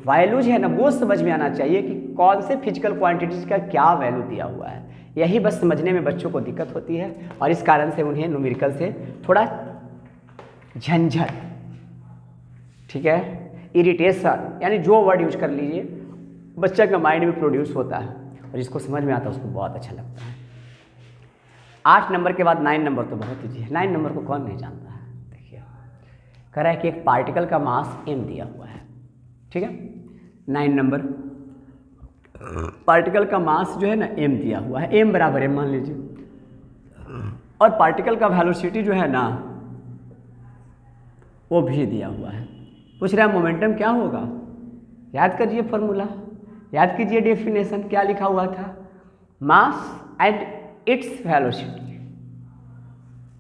वैल्यूज है ना वो समझ में आना चाहिए कि कौन से फिजिकल क्वांटिटीज का क्या वैल्यू दिया हुआ है। यही बस समझने में बच्चों को दिक्कत होती है, और इस कारण से उन्हें न्यूमेरिकल से थोड़ा झंझट, ठीक है, इरिटेशन, यानी जो वर्ड यूज कर लीजिए बच्चा का माइंड में प्रोड्यूस होता है, और जिसको समझ में आता है उसको बहुत अच्छा लगता है। 8 नंबर के बाद 9 नंबर तो बहुत ईजी है। 9 नंबर को कौन नहीं जानता है, देखिए कह रहा है कि एक पार्टिकल का मास m दिया हुआ है, ठीक है। 9 नंबर पार्टिकल का मास जो है ना m दिया हुआ है, m बराबर m मान लीजिए, और पार्टिकल का वेलोसिटी जो है ना वो भी दिया हुआ है। पूछ रहा है मोमेंटम क्या होगा, याद करिए फॉर्मूला, याद कीजिए डेफिनेशन, क्या लिखा हुआ था, मास एंड इट्स वेलोसिटी,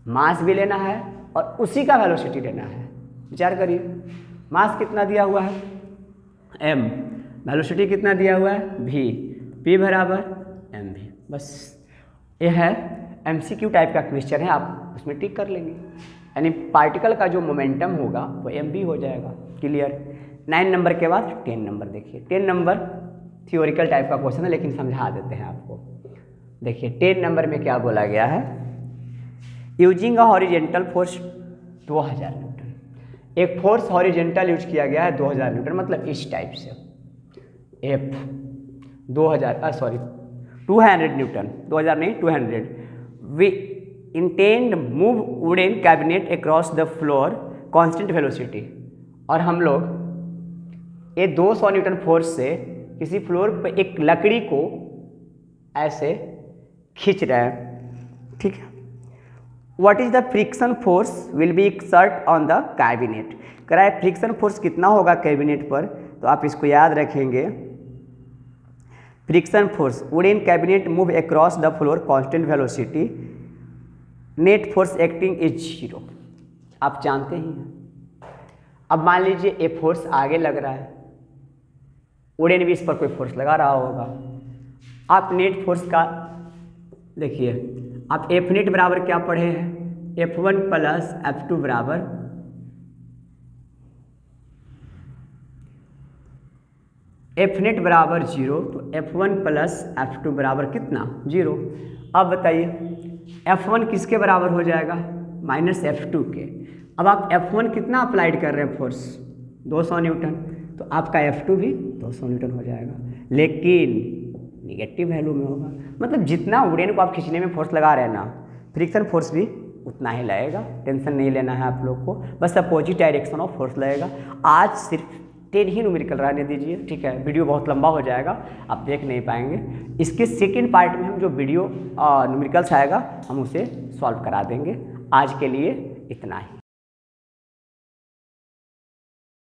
मास भी लेना है और उसी का वेलोसिटी लेना है। विचार करिए, मास कितना दिया हुआ है m, वेलोसिटी कितना दिया हुआ है v, p बराबर mv। बस ये है MCQ टाइप का क्वेश्चन है, आप उसमें टिक कर लेंगे, यानी पार्टिकल का जो मोमेंटम होगा वो mv हो जाएगा। क्लियर। 9 नंबर के बाद 10 नंबर देखिए। 10 नंबर थियोरिकल टाइप का क्वेश्चन है लेकिन समझा देते हैं आपको। देखिए 10 नंबर में क्या बोला गया है, using a horizontal force 2000 Newton, एक फोर्स हॉरिजेंटल यूज किया गया है 2000 न्यूटन, मतलब इस टाइप से F 200 न्यूटन, 2000 नहीं 200। We intend move wooden cabinet across the floor constant velocity, और हम लोग ये 200 न्यूटन फोर्स से किसी फ्लोर पर एक लकड़ी को ऐसे खींच रहे हैं, ठीक है। What is the friction force will be exert on the cabinet, कह रहा है फ्रिक्शन फोर्स कितना होगा कैबिनेट पर, तो आप इसको याद रखेंगे। Friction force wooden cabinet move across the floor constant velocity, net force acting is 0, आप जानते ही हैं। अब मान लीजिए ये फोर्स आगे लग रहा है, वुडन भी इस पर कोई फोर्स लगा रहा होगा, आप नेट फोर्स का देखिए, आप F नेट बराबर क्या पढ़े हैं, F1 प्लस F2 बराबर F नेट बराबर 0, तो F1 प्लस F2 बराबर कितना 0। अब बताइए F1 किसके बराबर हो जाएगा, माइनस F2 के। अब आप F1 कितना अप्लाइड कर रहे हैं फोर्स 200 न्यूटन, तो आपका F2 भी 200 न्यूटन हो जाएगा, लेकिन निगेटिव वैल्यू में होगा, मतलब जितना वुडन को आप खींचने में फोर्स लगा रहे हैं ना, फ्रिक्शन फोर्स भी उतना ही लगेगा। टेंशन नहीं लेना है आप लोग को, बस अपोजिट डायरेक्शन ऑफ फोर्स लगेगा। आज सिर्फ 10 ही न्यूमेरिकल रहने दीजिए, ठीक है, वीडियो बहुत लंबा हो जाएगा, आप देख नहीं पाएंगे। इसके सेकेंड पार्ट में हम जो वीडियो न्यूमेरिकल्स आएगा हम उसे सॉल्व करा देंगे। आज के लिए इतना ही।